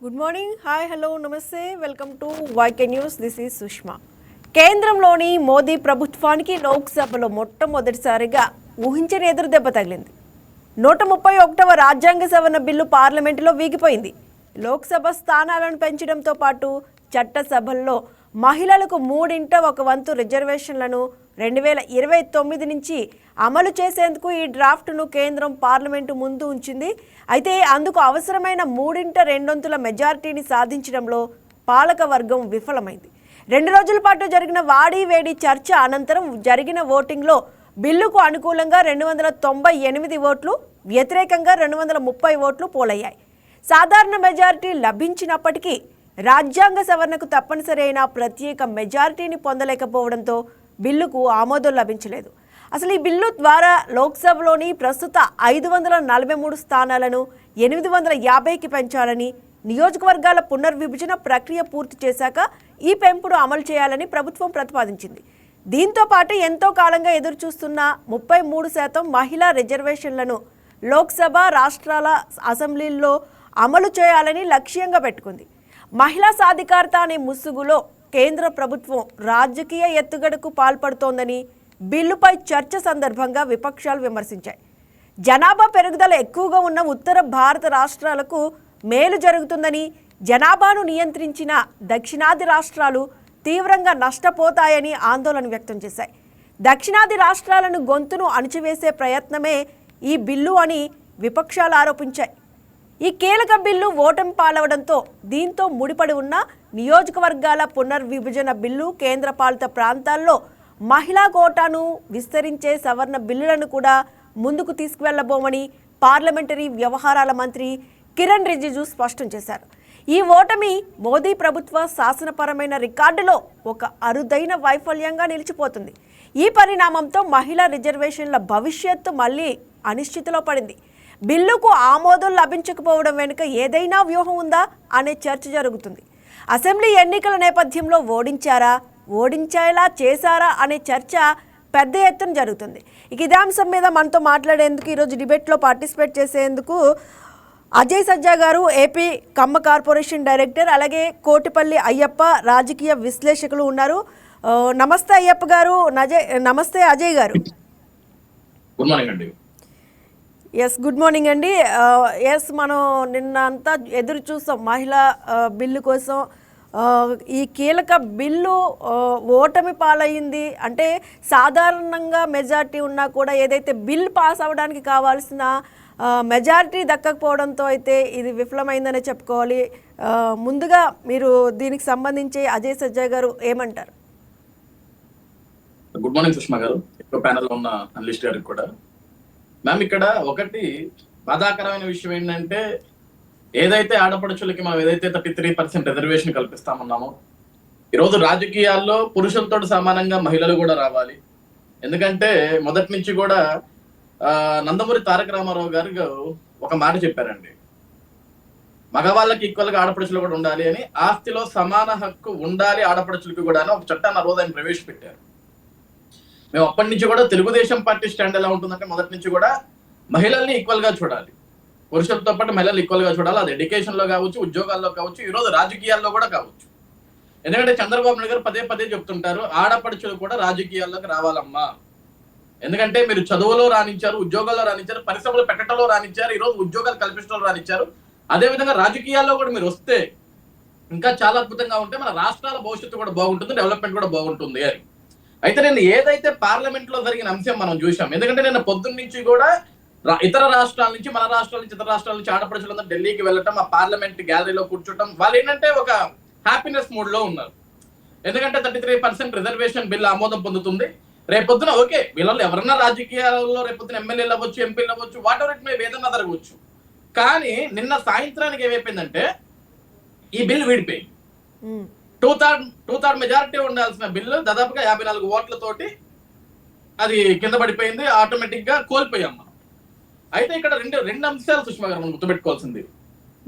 Good morning, hi, hello, నమస్తే, welcome to YK news. This is Sushma. కేంద్రంలోని మోదీ ప్రభుత్వానికి లోక్సభలో మొట్టమొదటిసారిగా ఊహించని ఎదురు దెబ్బ తగిలింది. 131వ రాజ్యాంగ సవరణ బిల్లు పార్లమెంటులో వీగిపోయింది. లోక్సభ స్థానాలను పెంచడంతో పాటు చట్టసభల్లో మహిళలకు 1/3 రిజర్వేషన్లను 2029 నుంచి అమలు చేసేందుకు ఈ డ్రాఫ్ట్ను కేంద్రం పార్లమెంటు ముందు ఉంచింది. అయితే అందుకు అవసరమైన 3/2 మెజారిటీని సాధించడంలో పాలక వర్గం విఫలమైంది. 2 రోజుల పాటు జరిగిన వాడీవేడి చర్చ అనంతరం జరిగిన ఓటింగ్లో బిల్లుకు అనుకూలంగా 298 ఓట్లు, వ్యతిరేకంగా 230 ఓట్లు పోలయ్యాయి. సాధారణ మెజారిటీ లభించినప్పటికీ రాజ్యాంగ సవరణకు తప్పనిసరి అయిన ప్రత్యేక మెజారిటీని పొందలేకపోవడంతో బిల్లుకు ఆమోదం లభించలేదు. అసలు ఈ బిల్లు ద్వారా లోక్సభలోని ప్రస్తుత 543 స్థానాలను 850కి పెంచాలని, నియోజకవర్గాల పునర్విభజన ప్రక్రియ పూర్తి చేశాక ఈ పెంపును అమలు చేయాలని ప్రభుత్వం ప్రతిపాదించింది. దీంతో పాటు ఎంతో కాలంగా ఎదురుచూస్తున్న 33% మహిళా రిజర్వేషన్లను లోక్సభ, రాష్ట్రాల అసెంబ్లీల్లో అమలు చేయాలని లక్ష్యంగా పెట్టుకుంది. మహిళా సాధికారత అనే ముసుగులో కేంద్ర ప్రభుత్వం రాజకీయ ఎత్తుగడకు పాల్పడుతోందని బిల్లుపై చర్చ సందర్భంగా విపక్షాలు విమర్శించాయి. జనాభా పెరుగుదల ఎక్కువగా ఉన్న ఉత్తర భారత రాష్ట్రాలకు మేలు జరుగుతుందని, జనాభాను నియంత్రించిన దక్షిణాది రాష్ట్రాలు తీవ్రంగా నష్టపోతాయని ఆందోళన వ్యక్తం చేశాయి. దక్షిణాది రాష్ట్రాలను గొంతును అణిచివేసే ప్రయత్నమే ఈ బిల్లు అని విపక్షాలు ఆరోపించాయి. ఈ కీలక బిల్లు ఓటమి పాలవడంతో దీంతో ముడిపడి ఉన్న నియోజకవర్గాల పునర్విభజన బిల్లు, కేంద్రపాలిత ప్రాంతాల్లో మహిళా కోటాను విస్తరించే సవరణ బిల్లులను కూడా ముందుకు తీసుకువెళ్లబోమని పార్లమెంటరీ వ్యవహారాల మంత్రి కిరణ్ రిజిజు స్పష్టం చేశారు. ఈ ఓటమి మోదీ ప్రభుత్వ శాసనపరమైన రికార్డులో ఒక అరుదైన వైఫల్యంగా నిలిచిపోతుంది. ఈ పరిణామంతో మహిళా రిజర్వేషన్ల భవిష్యత్తు మళ్లీ అనిశ్చితిలో పడింది. బిల్లుకు ఆమోదం లభించకపోవడం వెనుక ఏదైనా వ్యూహం ఉందా అనే చర్చ జరుగుతుంది. అసెంబ్లీ ఎన్నికల నేపథ్యంలో ఓడించేలా చేశారా అనే చర్చ పెద్ద ఎత్తున జరుగుతుంది. ఇక ఇదే అంశం మీద మనతో మాట్లాడేందుకు ఈరోజు డిబేట్లో పార్టిసిపేట్ చేసేందుకు అజయ్ సజ్జా గారు, ఏపీ కమ్మ కార్పొరేషన్ డైరెక్టర్, అలాగే కోటిపల్లి అయ్యప్ప రాజకీయ విశ్లేషకులు ఉన్నారు. నమస్తే అయ్యప్ప గారు, నమస్తే అజయ్ గారు. గుడ్ మార్నింగ్ అండి. ఎస్, గుడ్ మార్నింగ్ అండి. ఎస్, మనం నిన్న అంతా ఎదురు చూసాం మహిళా బిల్లు కోసం. ఈ కీలక బిల్లు ఓటమి పాలయ్యింది. అంటే సాధారణంగా మెజారిటీ ఉన్నా కూడా ఏదైతే బిల్ పాస్ అవ్వడానికి కావాల్సిన మెజారిటీ దక్కకపోవడంతో అయితే ఇది విఫలమైందనే చెప్పుకోవాలి. ముందుగా మీరు దీనికి సంబంధించి అజయ్ సజ్జా గారు ఏమంటారు? గుడ్ మార్నింగ్ సుష్మా గారు, ఎక్కువ ప్యానెల్లో ఉన్న అనలిస్ట్ గారికి కూడా. మ్యామ్, ఇక్కడ ఒకటి బాధాకరమైన విషయం ఏంటంటే, ఏదైతే ఆడపడుచులకి మనం ఏదైతే 33% రిజర్వేషన్ కల్పిస్తామన్నామో, ఈరోజు రాజకీయాల్లో పురుషులతో సమానంగా మహిళలు కూడా రావాలి. ఎందుకంటే మొదటి నుంచి కూడా నందమూరి తారక రామారావు గారు ఒక మాట చెప్పారండి, మగవాళ్ళకి ఈక్వల్ గా ఆడపడుచులు కూడా ఉండాలి అని. ఆస్తిలో సమాన హక్కు ఉండాలి ఆడపడుచులకు కూడా అని ఒక చట్టాన్ని ఆ రోజు ఆయన ప్రవేశపెట్టారు. మేము అప్పటి నుంచి కూడా తెలుగుదేశం పార్టీ స్టాండ్ ఎలా ఉంటుందంటే, మొదటి నుంచి కూడా మహిళల్ని ఈక్వల్ గా చూడాలి, పురుషులతో పాటు మహిళలు ఈక్వల్ గా చూడాలి. అది ఎడ్యుకేషన్ లో కావచ్చు, ఉద్యోగాల్లో కావచ్చు, ఈ రోజు రాజకీయాల్లో కూడా కావచ్చు. ఎందుకంటే చంద్రబాబు నాయుడు గారు పదే పదే చెప్తుంటారు, ఆడపడుచులు కూడా రాజకీయాల్లోకి రావాలమ్మా. ఎందుకంటే మీరు చదువులో రాణించారు, ఉద్యోగాల్లో రాణించారు, పరిశ్రమలు పెట్టడంలో రాణించారు, ఈ రోజు ఉద్యోగాలు కల్పించడంలో రాణించారు. అదే విధంగా రాజకీయాల్లో కూడా మీరు వస్తే ఇంకా చాలా అద్భుతంగా ఉంటే మన రాష్ట్రాల భవిష్యత్తు కూడా బాగుంటుంది, డెవలప్మెంట్ కూడా బాగుంటుంది అని. అయితే నేను ఏదైతే పార్లమెంట్ లో జరిగిన అంశం మనం చూసాం. ఎందుకంటే నేను పొద్దున్న నుంచి కూడా ఇతర రాష్ట్రాల నుంచి, మన రాష్ట్రాల నుంచి, ఇతర రాష్ట్రాల నుంచి ఆడపడుచులందరూ ఢిల్లీకి వెళ్ళటం, ఆ పార్లమెంట్ గ్యాలరీలో కూర్చోటం, వాళ్ళు ఏంటంటే ఒక హ్యాపీనెస్ మూడ్ లో ఉన్నారు. ఎందుకంటే 33% రిజర్వేషన్ బిల్ ఆమోదం పొందుతుంది. రేపొద్దున ఓకే, వీళ్ళు ఎవరన్నా రాజకీయాల్లో రేపొద్దున ఎమ్మెల్యేలు అవ్వచ్చు, ఎంపీలు అవ్వచ్చు, వాట్ ఎవర్ ఇట్ మే, ఏదన్నా జరగవచ్చు. కానీ నిన్న సాయంత్రానికి ఏమైపోయిందంటే ఈ బిల్ విడిపోయింది. 2/3 మెజారిటీ ఉండాల్సిన బిల్లు దాదాపుగా 54 ఓట్లతోటి అది కింద పడిపోయింది. ఆటోమేటిక్ గా కోల్పోయాం మనం. అయితే ఇక్కడ రెండు అంశాలు సుష్మా గారు మనం గుర్తుపెట్టుకోవాల్సింది.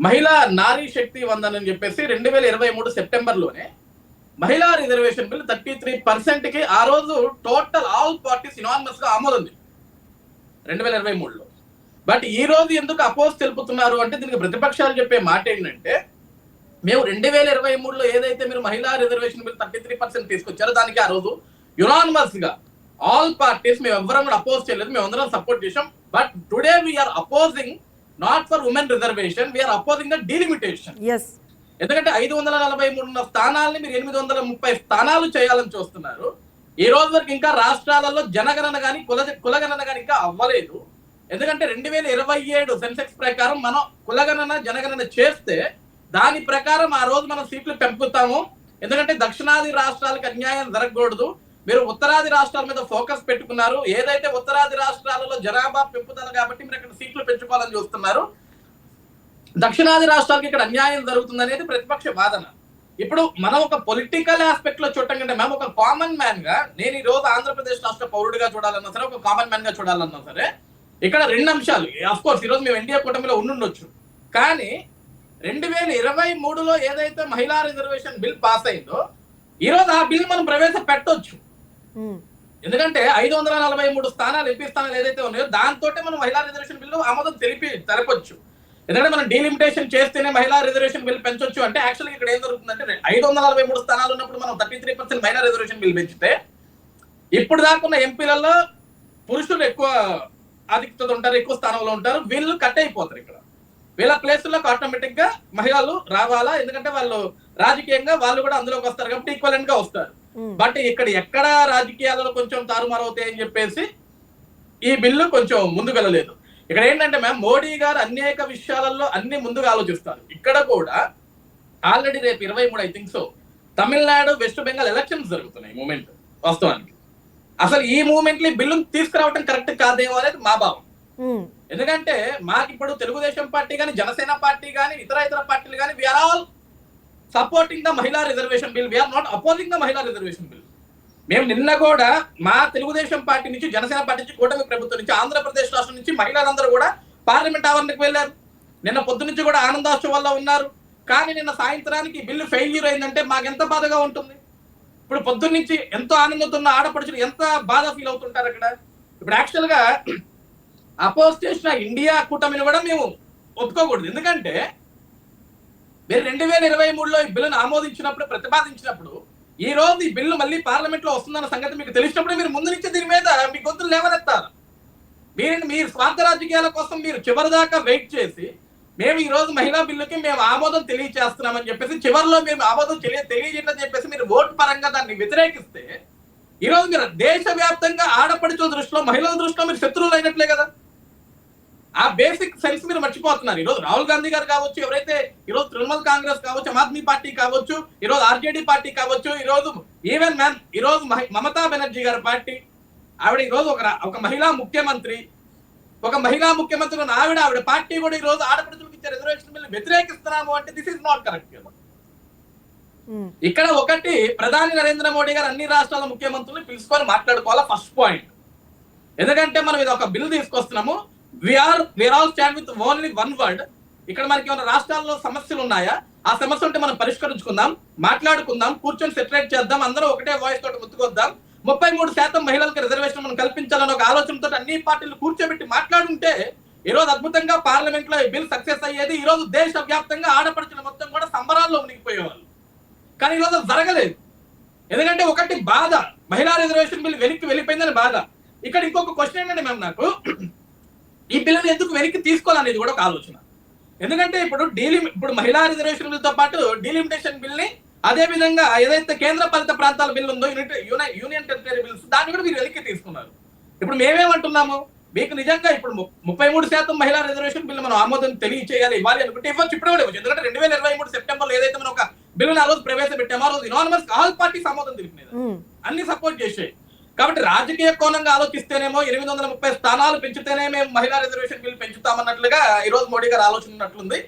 మహిళా నారీ శక్తి వందన్ అని చెప్పేసి 2023 సెప్టెంబర్లోనే మహిళా రిజర్వేషన్ బిల్ 33%కి ఆ రోజు టోటల్ ఆల్ పార్టీస్ యునానిమస్ గా ఆమోదం 2023లో. బట్ ఈ రోజు ఎందుకు అపోజ్ తెలుపుతున్నారు అంటే, దీనికి ప్రతిపక్షాలు చెప్పే మాట ఏంటంటే, మేము 2023లో ఏదైతే మీరు మహిళా రిజర్వేషన్ బిల్ 33% తీసుకొచ్చారో దానికి ఆ రోజు యునానిమస్ గా ఆల్ పార్టీస్ మేము ఎవరం కూడా అపోజ్ చేయలేదు, మేము అందరం సపోర్ట్ చేసాం. But today we are opposing not for women reservation, we are opposing the delimitation. ఎందుకంటే 543 స్థానాలని మీరు 830 స్థానాలు చేయాలని చూస్తున్నారు. ఈ రోజు వరకు ఇంకా రాష్ట్రాలలో జనగణన కానీ కులగణన కానీ ఇంకా అవ్వలేదు. ఎందుకంటే 2027 సెన్సెక్స్ ప్రకారం మనం కులగణన జనగణన చేస్తే దాని ప్రకారం ఆ రోజు మనం సీట్లు పెంపుతాము. ఎందుకంటే దక్షిణాది రాష్ట్రాలకు అన్యాయం జరగకూడదు. మీరు ఉత్తరాది రాష్ట్రాల మీద ఫోకస్ పెట్టుకున్నారు. ఏదైతే ఉత్తరాది రాష్ట్రాలలో జనాభా పెంపుదల కాబట్టి మీరు అక్కడ సీట్లు పెంచుకోవాలని చూస్తున్నారు. దక్షిణాది రాష్ట్రాలకు ఇక్కడ అన్యాయం జరుగుతుంది అనేది ప్రతిపక్ష వాదన. ఇప్పుడు మనం ఒక పొలిటికల్ ఆస్పెక్ట్ లో చూడటం కంటే మేము ఒక కామన్ మ్యాన్ గా, నేను ఈ రోజు ఆంధ్రప్రదేశ్ రాష్ట్ర పౌరుడిగా చూడాలన్నా సరే, ఒక కామన్ మ్యాన్ గా చూడాలన్నా సరే, ఇక్కడ 2 అంశాలు. అఫ్ కోర్స్ ఈ రోజు మేము ఎన్డీఏ కూటమిలో ఉండుండొచ్చు, కానీ 2023లో ఏదైతే మహిళా రిజర్వేషన్ బిల్ పాస్ అయిందో ఈ రోజు ఆ బిల్ మనం ప్రవేశపెట్టొచ్చు. ఎందుకంటే 543 స్థానాలు ఎంపీ స్థానాలు ఏదైతే ఉన్నాయో దాంతో మనం మహిళా రిజర్వేషన్ బిల్లు ఆమోదం తెలపొచ్చు. ఎందుకంటే మనం డీలిమిటేషన్ చేస్తేనే మహిళా రిజర్వేషన్ బిల్ పెంచొచ్చు అంటే యాక్చువల్గా ఇక్కడ ఏం జరుగుతుందంటే 543 స్థానాలు ఉన్నప్పుడు మనం 33% మహిళా రిజర్వేషన్ బిల్ పెంచితే ఇప్పుడు దాకున్న ఎంపీలలో పురుషులు ఎక్కువ ఆధిక్యత ఉంటారు, ఎక్కువ స్థానంలో ఉంటారు, వీళ్ళు కట్ అయిపోతారు. ఇక్కడ వీళ్ళ ప్లేసుల్లోకి ఆటోమేటిక్ గా మహిళలు రావాలా, ఎందుకంటే వాళ్ళు రాజకీయంగా వాళ్ళు కూడా అందులోకి వస్తారు కాబట్టి ఈక్వలెంట్ గా వస్తారు. బట్ ఇక్కడ ఎక్కడ రాజకీయాలలో కొంచెం తారుమారు అవుతాయని చెప్పేసి ఈ బిల్లు కొంచెం ముందుకు వెళ్ళలేదు. ఇక్కడ ఏంటంటే మోడీ గారు అనేక విషయాలలో అన్ని ముందుగా ఆలోచిస్తారు. ఇక్కడ కూడా ఆల్రెడీ రేపు 23 I think so Tamil Nadu, west Bengal elections జరుగుతున్నాయి మూమెంట్. వాస్తవానికి అసలు ఈ మూమెంట్ లో బిల్లును తీసుకురావడం కరెక్ట్ కాదేమో అనేది మా భావం. ఎందుకంటే మాకు ఇప్పుడు తెలుగుదేశం పార్టీ కానీ, జనసేన పార్టీ కానీ, ఇతర పార్టీలు కానీ we are all supporting the Mahila reservation bill, we are not opposing the Mahila reservation bill. మేము నిన్న కూడా మా తెలుగుదేశం పార్టీ నుంచి, జనసేన పార్టీ నుంచి, కూటమి ప్రభుత్వం నుంచి, ఆంధ్రప్రదేశ్ రాష్ట్రం నుంచి మహిళలందరూ కూడా పార్లమెంట్ ఆవరణకు వెళ్ళారు. నిన్న పొద్దు నుంచి కూడా ఆనందోత్సవాల్లో ఉన్నారు. కానీ నిన్న సాయంత్రానికి బిల్లు ఫెయిల్యూర్ అయిందంటే మాకెంత బాధగా ఉంటుంది. ఇప్పుడు పొద్దున్న నుంచి ఎంతో ఆనందంతో ఉన్న ఆడపడుచులు ఎంత బాధ ఫీల్ అవుతుంటారు అక్కడ. ఇప్పుడు యాక్చువల్ గా అపోజ్ చేసిన ఇండియా కూటమిని కూడా మేము ఒప్పుకోకూడదు. ఎందుకంటే మీరు 2023లో ఈ బిల్లును ఆమోదించినప్పుడు, ప్రతిపాదించినప్పుడు ఈ రోజు ఈ బిల్లు మళ్ళీ పార్లమెంట్ లో వస్తుందన్న సంగతి మీకు తెలిసినప్పుడు మీరు ముందు నుంచి దీని మీద మీ గొంతులు లేవనెత్తారు. మీరు స్వార్థ రాజకీయాల కోసం మీరు చివరిదాకా వెయిట్ చేసి మేము ఈ రోజు మహిళా బిల్లుకి మేము ఆమోదం తెలియజేస్తున్నామని చెప్పేసి చివరిలో మేము ఆమోదం తెలియజేయని చెప్పేసి మీరు ఓటు పరంగా దాన్ని వ్యతిరేకిస్తే ఈ రోజు మీరు దేశవ్యాప్తంగా ఆడపడుచుల దృష్టిలో, మహిళల దృష్టిలో మీరు శత్రువులు అయినట్లే కదా. ఆ బేసిక్ సెన్స్ మీరు మర్చిపోతున్నారు. ఈ రోజు రాహుల్ గాంధీ గారు కావచ్చు, ఎవరైతే ఈ రోజు తృణమూల్ కాంగ్రెస్ కావచ్చు, ఆమ్ ఆద్మీ పార్టీ కావచ్చు, ఈ రోజు ఆర్జేడీ పార్టీ కావచ్చు, ఈ రోజు ఈవెన్ మ్యాన్ ఈ రోజు మమతా బెనర్జీ గారి పార్టీ, ఆవిడ ఈ రోజు ఒక మహిళా ముఖ్యమంత్రి, ఆవిడ పార్టీ కూడా ఈ రోజు ఆడపడుచులకు ఇచ్చే రిజర్వేషన్ బిల్లు వ్యతిరేకిస్తున్నాము అంటే దిస్ ఇస్ నాట్ కరెక్ట్. ఇక్కడ ఒకటి ప్రధాని నరేంద్ర మోడీ గారు అన్ని రాష్ట్రాల ముఖ్యమంత్రులు పిలుచుకొని మాట్లాడుకోవాలా ఫస్ట్ పాయింట్. ఎందుకంటే మనం ఇది ఒక బిల్ తీసుకొస్తున్నాము, we are all stand with only one word. ఇక్కడ మనకి ఏమైనా రాష్ట్రాల్లో సమస్యలు ఉన్నాయా, ఆ సమస్య ఉంటే మనం పరిష్కరించుకుందాం, మాట్లాడుకుందాం, కూర్చొని సెటిలైట్ చేద్దాం, అందరూ ఒకటే వాయిస్ తోటి ముత్తుకొద్దాం. 33% మహిళలకు రిజర్వేషన్ మనం కల్పించాలని ఒక ఆలోచనతో అన్ని పార్టీలు కూర్చోబెట్టి మాట్లాడుంటే ఈ రోజు అద్భుతంగా పార్లమెంట్ లో ఈ బిల్ సక్సెస్ అయ్యేది. ఈ రోజు దేశ వ్యాప్తంగా ఆడపడుచుల మొత్తం కూడా సంబరాల్లో మునిగిపోయేవాళ్ళు. కానీ ఈ రోజు జరగలేదు. ఎందుకంటే ఒకటి బాధ, మహిళా రిజర్వేషన్ బిల్ వెనక్కి వెళ్ళిపోయిందని బాధ. ఇక్కడ ఇంకొక క్వశ్చన్ ఏంటంటే నాకు ఈ బిల్లుని ఎందుకు వెనక్కి తీసుకోవాలనేది కూడా ఒక ఆలోచన. ఎందుకంటే ఇప్పుడు మహిళా రిజర్వేషన్ బిల్ తో పాటు డీలిమిటేషన్ బిల్ ని, అదే విధంగా ఏదైతే కేంద్ర పాలిత ప్రాంతాల బిల్ ఉందో యూనియన్ టెరిటరీ బిల్స్, దాన్ని కూడా మీరు వెనక్కి తీసుకున్నారు. ఇప్పుడు మేమేమంటున్నాము, మీకు నిజంగా ఇప్పుడు 33% మహిళా రిజర్వేషన్ బిల్లు మనం ఆమోదం తెలియచేయాలి, ఇవ్వాలి అనుకుంటే ఇవ్వచ్చు, ఇప్పుడు కూడా ఇవ్వచ్చు. ఎందుకంటే 2023 సెప్టెంబర్ ఏదైతే మనం ఒక బిల్లుని ఆ రోజు ప్రవేశపెట్టామో ఆ రోజు యునానిమస్ ఆల్ పార్టీస్ ఆమోదం తెలిపినది, అన్ని సపోర్ట్ చేసాయి. కాబట్టి రాజకీయ కోణంగా ఆలోచిస్తేనేమో 830 స్థానాలు పెంచితేనే మేము మహిళా రిజర్వేషన్ బిల్ పెంచుతామన్నట్లుగా ఈ రోజు మోడీ గారు ఆలోచన ఉన్నట్లుంది.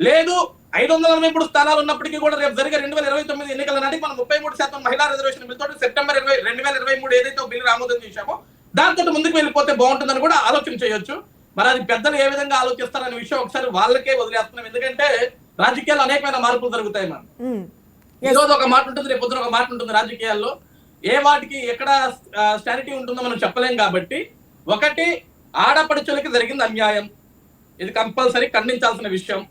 లేదు 543 స్థానాలు ఉన్నప్పటికీ కూడా రేపు జరిగే 2029 ఎన్నికల నాటికి మనం 33% మహిళా రిజర్వేషన్ బిల్ తోటి సెప్టెంబర్ 2023 ఏదైతే బిల్లు ఆమోదం చేశామో దాంతో ముందుకు వెళ్ళిపోతే బాగుంటుందని కూడా ఆలోచన చేయొచ్చు. మరి అది పెద్దలు ఏ విధంగా ఆలోచిస్తారనే విషయం ఒకసారి వాళ్ళకే వదిలేస్తున్నాం. ఎందుకంటే రాజకీయాల్లో అనేకమైన మార్పులు జరుగుతాయి. మనం ఈ రోజు ఒక మాట ఉంటుంది, రేపు పొద్దున ఒక మాట ఉంటుంది. రాజకీయాల్లో ఏ వాటికి ఎక్కడ స్టాండిటీ ఉంటుందో మనం చెప్పలేం. కాబట్టి ఒకటి, ఆడపడుచులకి జరిగింది అన్యాయం, ఇది కంపల్సరీ ఖండించాల్సిన విషయం.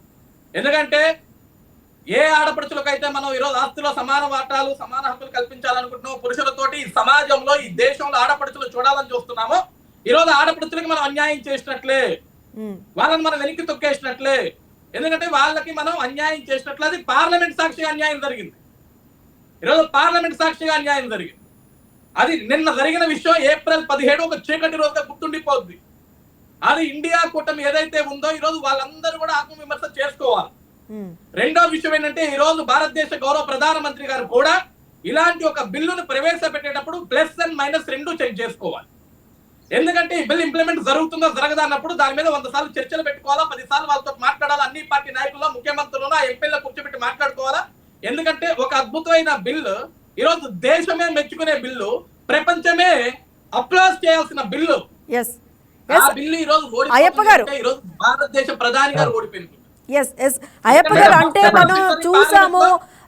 ఎందుకంటే ఏ ఆడపడుచులకైతే మనం ఈరోజు ఆస్తిలో సమాన వాటాలు సమాన హక్కులు కల్పించాలనుకుంటున్నాం, పురుషులతోటి ఈ సమాజంలో ఈ దేశంలో ఆడపడుచులు చూడాలని చూస్తున్నామో, ఈరోజు ఆడపడుచులకి మనం అన్యాయం చేసినట్లే, వాళ్ళని మనం వెనక్కి తొక్కేసినట్లే. ఎందుకంటే వాళ్ళకి మనం అన్యాయం చేసినట్లు అది పార్లమెంట్ సాక్షిగా అన్యాయం జరిగింది. ఈరోజు పార్లమెంట్ సాక్షిగా అన్యాయం జరిగింది. అది నిన్న జరిగిన విషయం ఏప్రిల్ 17 ఒక చీకటి రోజుగా గుర్తుండిపోద్ది. అది ఇండియా కూటమి ఏదైతే ఉందో ఈరోజు వాళ్ళందరూ కూడా ఆత్మవిమర్శ చేసుకోవాలి. రెండో విషయం ఏంటంటే ఈరోజు భారతదేశ గౌరవ ప్రధానమంత్రి గారు కూడా ఇలాంటి ఒక బిల్లును ప్రవేశపెట్టేటప్పుడు ప్లస్ అండ్ మైనస్ రెండు చెక్ చేసుకోవాలి. ఎందుకంటే ఈ బిల్ ఇంప్లిమెంట్ జరుగుతుందో జరగదా అన్నప్పుడు దాని మీద 100 సార్లు చర్చలు పెట్టుకోవాలా, 10 సార్లు వాళ్ళతో మాట్లాడాలా, అన్ని పార్టీ నాయకుల్లో ముఖ్యమంత్రులను ఎంపీల్లో కూర్చోబెట్టి మాట్లాడుకోవాలా. ఎందుకంటే ఒక అద్భుతమైన బిల్లు, ఈరోజు దేశమే మెచ్చుకునే బిల్లు, ప్రపంచమే అప్లాస్ చేయాల్సిన బిల్లు. ఆ బిల్లు ఈరోజు ఈరోజు భారతదేశ ప్రధాని గారు ఓడిపోయింది. అయ్యప్ప గారు, అంటే మనం చూసాము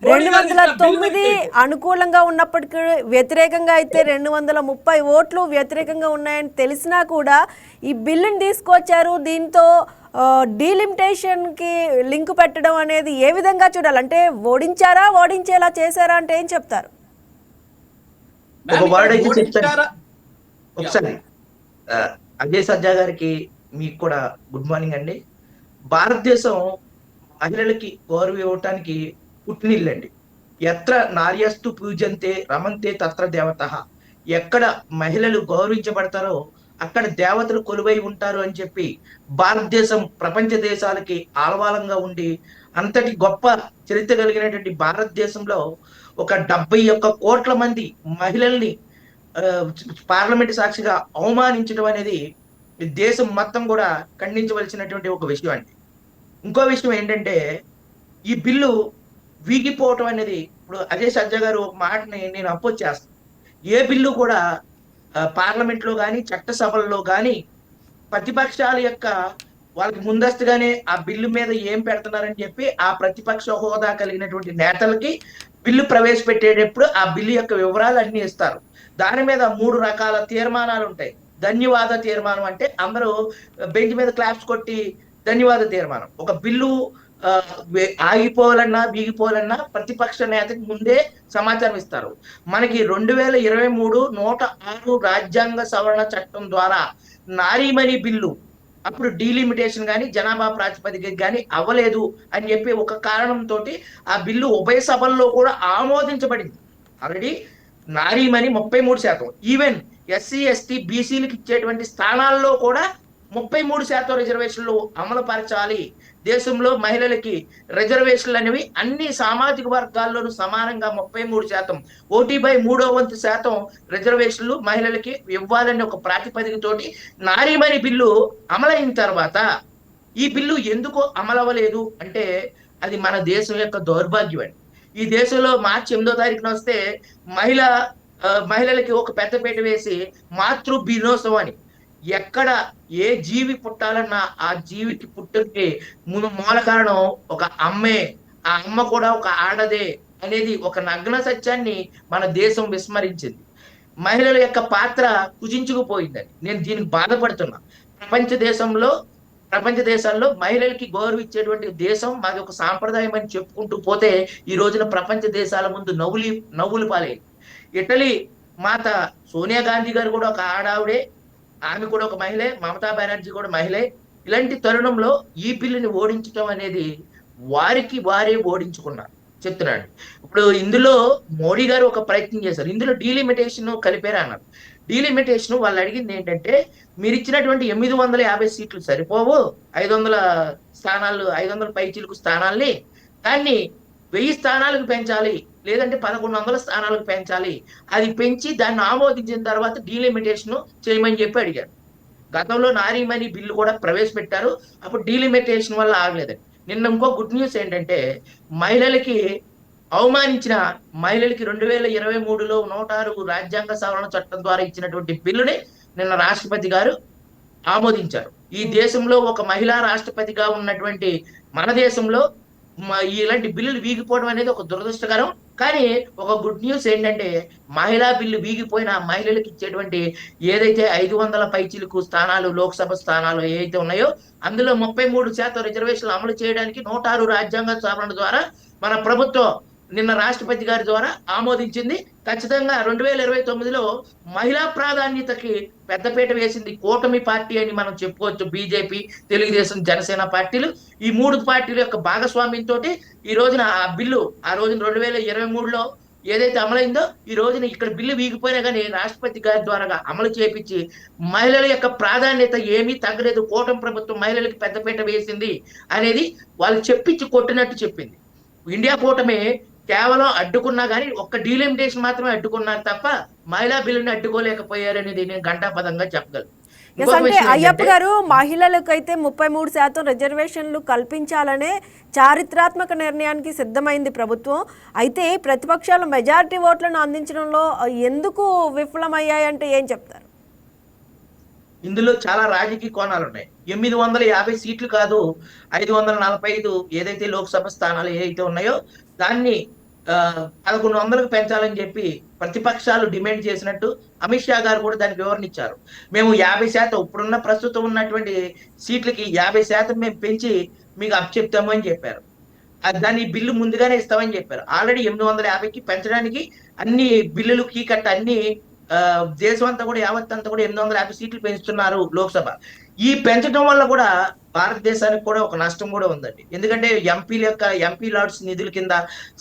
209 అనుకూలంగా ఉన్నప్పటికీ వ్యతిరేకంగా అయితే 230 ఓట్లు వ్యతిరేకంగా ఉన్నాయని తెలిసినా కూడా ఈ బిల్లుని తీసుకొచ్చారు. దీంతో డీలిమిటేషన్ కి లింక్ పెట్టడం అనేది ఏ విధంగా చూడాలంటే ఓడించారా, ఓడించేలా చేశారా అంటే ఏం చెప్తారు? ఒకసారి అజయ్ సజ్జా గారికి మీకు కూడా గుడ్ మార్నింగ్ అండి. భారతదేశం మహిళలకి గౌరవం ఇవ్వటానికి పుట్టినిల్లండి. ఎత్ర నార్యస్తు పూజంతే రమంతే తత్ర దేవత. ఎక్కడ మహిళలు గౌరవించబడతారో అక్కడ దేవతలు కొలువై ఉంటారు అని చెప్పి భారతదేశం ప్రపంచ దేశాలకి ఆలవాలంగా ఉండి అంతటి గొప్ప చరిత్ర కలిగినటువంటి భారతదేశంలో ఒక 71 కోట్ల మంది మహిళల్ని పార్లమెంట్ సాక్షిగా అవమానించడం అనేది దేశం మొత్తం కూడా ఖండించవలసినటువంటి ఒక విషయం అండి. ఇంకో విషయం ఏంటంటే ఈ బిల్లు వీగిపోవటం అనేది, ఇప్పుడు అజయ్ సజ్జా గారు ఒక మాటని నేను అపోజ్ చేస్తాను. ఏ బిల్లు కూడా పార్లమెంట్లో కానీ చట్టసభల్లో కానీ ప్రతిపక్షాల యొక్క వాళ్ళకి ముందస్తుగానే ఆ బిల్లు మీద ఏం పెడుతున్నారని చెప్పి ఆ ప్రతిపక్ష హోదా కలిగినటువంటి నేతలకి బిల్లు ప్రవేశపెట్టేటప్పుడు ఆ బిల్లు యొక్క వివరాలు అన్ని ఇస్తారు. దాని మీద 3 రకాల తీర్మానాలు ఉంటాయి. ధన్యవాద తీర్మానం అంటే అందరూ బెంచ్ మీద క్లాప్స్ కొట్టి ధన్యవాద తీర్మానం. ఒక బిల్లు ఆగిపోవాలన్నా వీగిపోవాలన్నా ప్రతిపక్ష నేతకి ముందే సమాచారం ఇస్తారు. మనకి 2023 106 రాజ్యాంగ సవరణ చట్టం ద్వారా నారీమణి బిల్లు అప్పుడు డీలిమిటేషన్ కానీ జనాభా ప్రాతిపదిక కానీ అవ్వలేదు అని చెప్పి ఒక కారణంతో ఆ బిల్లు ఉభయ సభల్లో కూడా ఆమోదించబడింది. ఆల్రెడీ నారీమణి 33%, ఈవెన్ ఎస్సీ ఎస్టీ బీసీలకు ఇచ్చేటువంటి స్థానాల్లో కూడా 33% రిజర్వేషన్లు అమలు పరచాలి. దేశంలో మహిళలకి రిజర్వేషన్లు అనేవి అన్ని సామాజిక వర్గాల్లోనూ సమానంగా 33%, 1/3 రిజర్వేషన్లు మహిళలకి ఇవ్వాలని ఒక ప్రాతిపదికతోటి నారీమణి బిల్లు అమలైన తర్వాత ఈ బిల్లు ఎందుకు అమలవ్వలేదు అంటే అది మన దేశం యొక్క దౌర్భాగ్యం అండి. ఈ దేశంలో మార్చి 8వ తారీఖున వస్తే మహిళలకి ఒక పెద్దపీట వేసి మాతృ దినోత్సవం అని, ఎక్కడ ఏ జీవి పుట్టాలన్నా ఆ జీవికి పుట్టుకి మూల కారణం ఒక అమ్మే, ఆ అమ్మ కూడా ఒక ఆడదే అనేది ఒక నగ్న సత్యాన్ని మన దేశం విస్మరించింది. మహిళల యొక్క పాత్ర కుజించుకుపోయిందని నేను దీనికి బాధపడుతున్నా. ప్రపంచ దేశాల్లో మహిళలకి గౌరవం ఇచ్చేటువంటి దేశం మాది ఒక సాంప్రదాయం అని చెప్పుకుంటూ పోతే ఈ రోజున ప్రపంచ దేశాల ముందు నవ్వులు పాలైంది. ఇటలీ మాత సోనియా గాంధీ గారు కూడా ఒక ఆడావిడే, ఆమె కూడా ఒక మహిళే, మమతా బెనర్జీ కూడా మహిళే. ఇలాంటి తరుణంలో ఈ బిల్లుని ఓడించడం అనేది వారే ఓడించుకున్నారు చెప్తున్నాడు. ఇప్పుడు ఇందులో మోడీ గారు ఒక ప్రయత్నం చేశారు. ఇందులో డీలిమిటేషన్ కలిపారు అన్నారు. డీలిమిటేషన్ వాళ్ళు అడిగింది ఏంటంటే, మీరు ఇచ్చినటువంటి 850 సీట్లు సరిపోవు, 500 స్థానాలు, 500 పైచీలకు స్థానాల్ని దాన్ని 1000 స్థానాలకు పెంచాలి, లేదంటే 1100 స్థానాలకు పెంచాలి. అది పెంచి దాన్ని ఆమోదించిన తర్వాత డీలిమిటేషన్ చేయమని చెప్పి అడిగారు. గతంలో నారీమణి బిల్లు కూడా ప్రవేశపెట్టారు, అప్పుడు డీలిమిటేషన్ వల్ల ఆగలేదండి. నిన్న ఇంకో గుడ్ న్యూస్ ఏంటంటే, మహిళలకి అవమానించిన మహిళలకి 2023లో 106 రాజ్యాంగ సవరణ చట్టం ద్వారా ఇచ్చినటువంటి బిల్లుని నిన్న రాష్ట్రపతి గారు ఆమోదించారు. ఈ దేశంలో ఒక మహిళా రాష్ట్రపతిగా ఉన్నటువంటి మన దేశంలో ఇలాంటి బిల్లులు వీగిపోవడం అనేది ఒక దురదృష్టకరం. కానీ ఒక గుడ్ న్యూస్ ఏంటంటే మహిళా బిల్లు వీగిపోయిన మహిళలకు ఇచ్చేటువంటి ఏదైతే 500 పైచిలకు స్థానాలు లోక్సభ స్థానాలు ఏవైతే ఉన్నాయో అందులో 33% రిజర్వేషన్లు అమలు చేయడానికి 106 రాజ్యాంగ సవరణ ద్వారా మన ప్రభుత్వం నిన్న రాష్ట్రపతి గారి ద్వారా ఆమోదించింది. ఖచ్చితంగా 2029లో మహిళా ప్రాధాన్యతకి పెద్దపీట వేసింది కూటమి పార్టీ అని మనం చెప్పుకోవచ్చు. బీజేపీ, తెలుగుదేశం, జనసేన పార్టీలు ఈ 3 పార్టీల యొక్క భాగస్వామ్యంతో ఈ రోజున ఆ బిల్లు ఆ రోజున 2023లో ఏదైతే అమలైందో ఈ రోజున ఇక్కడ బిల్లు వీగిపోయినా కానీ రాష్ట్రపతి గారి ద్వారా అమలు చేపించి మహిళల యొక్క ప్రాధాన్యత ఏమీ తగ్గలేదు, కూటమి ప్రభుత్వం మహిళలకు పెద్దపీట వేసింది అనేది వాళ్ళు చెప్పించి కొట్టినట్టు చెప్పింది. ఇండియా కూటమి కేవలం అడ్డుకున్నా కానీ ఒక్క డీలిమిటేషన్ మాత్రమే అడ్డుకున్నారు తప్ప మహిళా బిల్లుని అడ్డుకోలేకపోయారనేది నేను ఘంటాపథంగా చెప్పగలను. అంటే అయ్యప్ప గారు, మహిళలకైతే 33% రిజర్వేషన్లు కల్పించాలనే చారిత్రాత్మక నిర్ణయానికి సిద్ధమైంది ప్రభుత్వం. అయితే ప్రతిపక్షాలు మెజారిటీ ఓట్లను అందించడంలో ఎందుకు విఫలమయ్యాయంటే ఏం చెప్తారు? ఇందులో చాలా రాజకీయ కోణాలు ఉన్నాయి. 850 సీట్లు కాదు, 545 ఏదైతే లోక్సభ స్థానాలు ఏదైతే ఉన్నాయో దాన్ని 1100కు పెంచాలని చెప్పి ప్రతిపక్షాలు డిమాండ్ చేసినట్టు అమిత్ షా గారు కూడా దానికి వివరణ ఇచ్చారు. మేము 50% ఇప్పుడున్న ప్రస్తుతం ఉన్నటువంటి సీట్లకి 50% మేము పెంచి మీకు అప్పచెప్తాము అని చెప్పారు. దాన్ని బిల్లు ముందుగానే ఇస్తామని చెప్పారు. ఆల్రెడీ 850కి పెంచడానికి అన్ని బిల్లులు కీకట్ట అన్ని దేశం అంతా కూడా యావత్ అంతా కూడా 850 సీట్లు పెంచుతున్నారు లోక్సభ. ఈ పెంచడం వల్ల కూడా భారతదేశానికి కూడా ఒక నష్టం కూడా ఉందండి. ఎందుకంటే ఎంపీ లాడ్స్ నిధుల కింద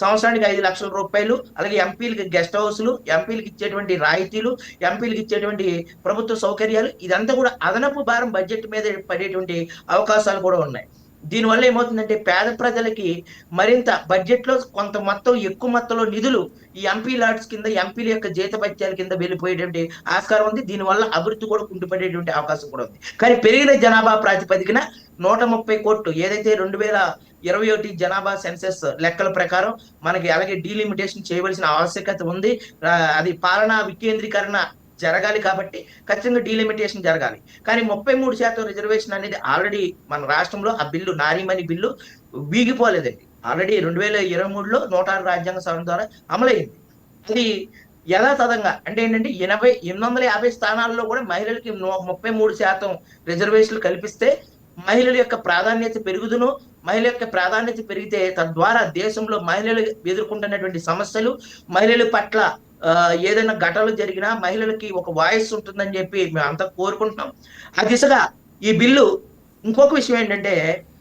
సంవత్సరానికి 5 లక్షల రూపాయలు, అలాగే ఎంపీలకి గెస్ట్ హౌస్లు, ఎంపీలకి ఇచ్చేటువంటి రాయితీలు, ఎంపీలకి ఇచ్చేటువంటి ప్రభుత్వ సౌకర్యాలు ఇదంతా కూడా అదనపు భారం బడ్జెట్ మీద పడేటువంటి అవకాశాలు కూడా ఉన్నాయి. దీనివల్ల ఏమవుతుందంటే పేద ప్రజలకి మరింత బడ్జెట్ లో కొంత మొత్తం ఎక్కువ మొత్తంలో నిధులు ఈ ఎంపీ లాడ్స్ కింద ఎంపీల యొక్క జీతభత్యాల కింద వెళ్ళిపోయేటువంటి ఆస్కారం ఉంది. దీనివల్ల అభివృద్ధి కూడా కుంటుపడేటువంటి అవకాశం కూడా ఉంది. కానీ పెరిగిన జనాభా ప్రాతిపదికన 130 కోట్లు ఏదైతే 2021 జనాభా సెన్సెస్ లెక్కల ప్రకారం మనకి అలాగే డీలిమిటేషన్ చేయవలసిన ఆవశ్యకత ఉంది. అది పాలనా వికేంద్రీకరణ జరగాలి కాబట్టి ఖచ్చితంగా డీలిమిటేషన్ జరగాలి. కానీ 33% రిజర్వేషన్ అనేది ఆల్రెడీ మన రాష్ట్రంలో ఆ బిల్లు నారీమణి బిల్లు వీగిపోలేదండి. ఆల్రెడీ 2023లో 106 రాజ్యాంగ సవరణ ద్వారా అమలైంది. అది యథాతథంగా అంటే ఏంటంటే 850 స్థానాల్లో కూడా మహిళలకి 33% రిజర్వేషన్లు కల్పిస్తే మహిళల యొక్క ప్రాధాన్యత పెరుగుదును. మహిళ యొక్క ప్రాధాన్యత పెరిగితే తద్వారా దేశంలో మహిళలు ఎదుర్కొంటున్నటువంటి సమస్యలు, మహిళల పట్ల ఏదైనా ఘటనలు జరిగినా మహిళలకి ఒక వాయిస్ ఉంటుందని చెప్పి మేము అంతా కోరుకుంటున్నాం. ఆ దిశగా ఈ బిల్లు ఇంకొక విషయం ఏంటంటే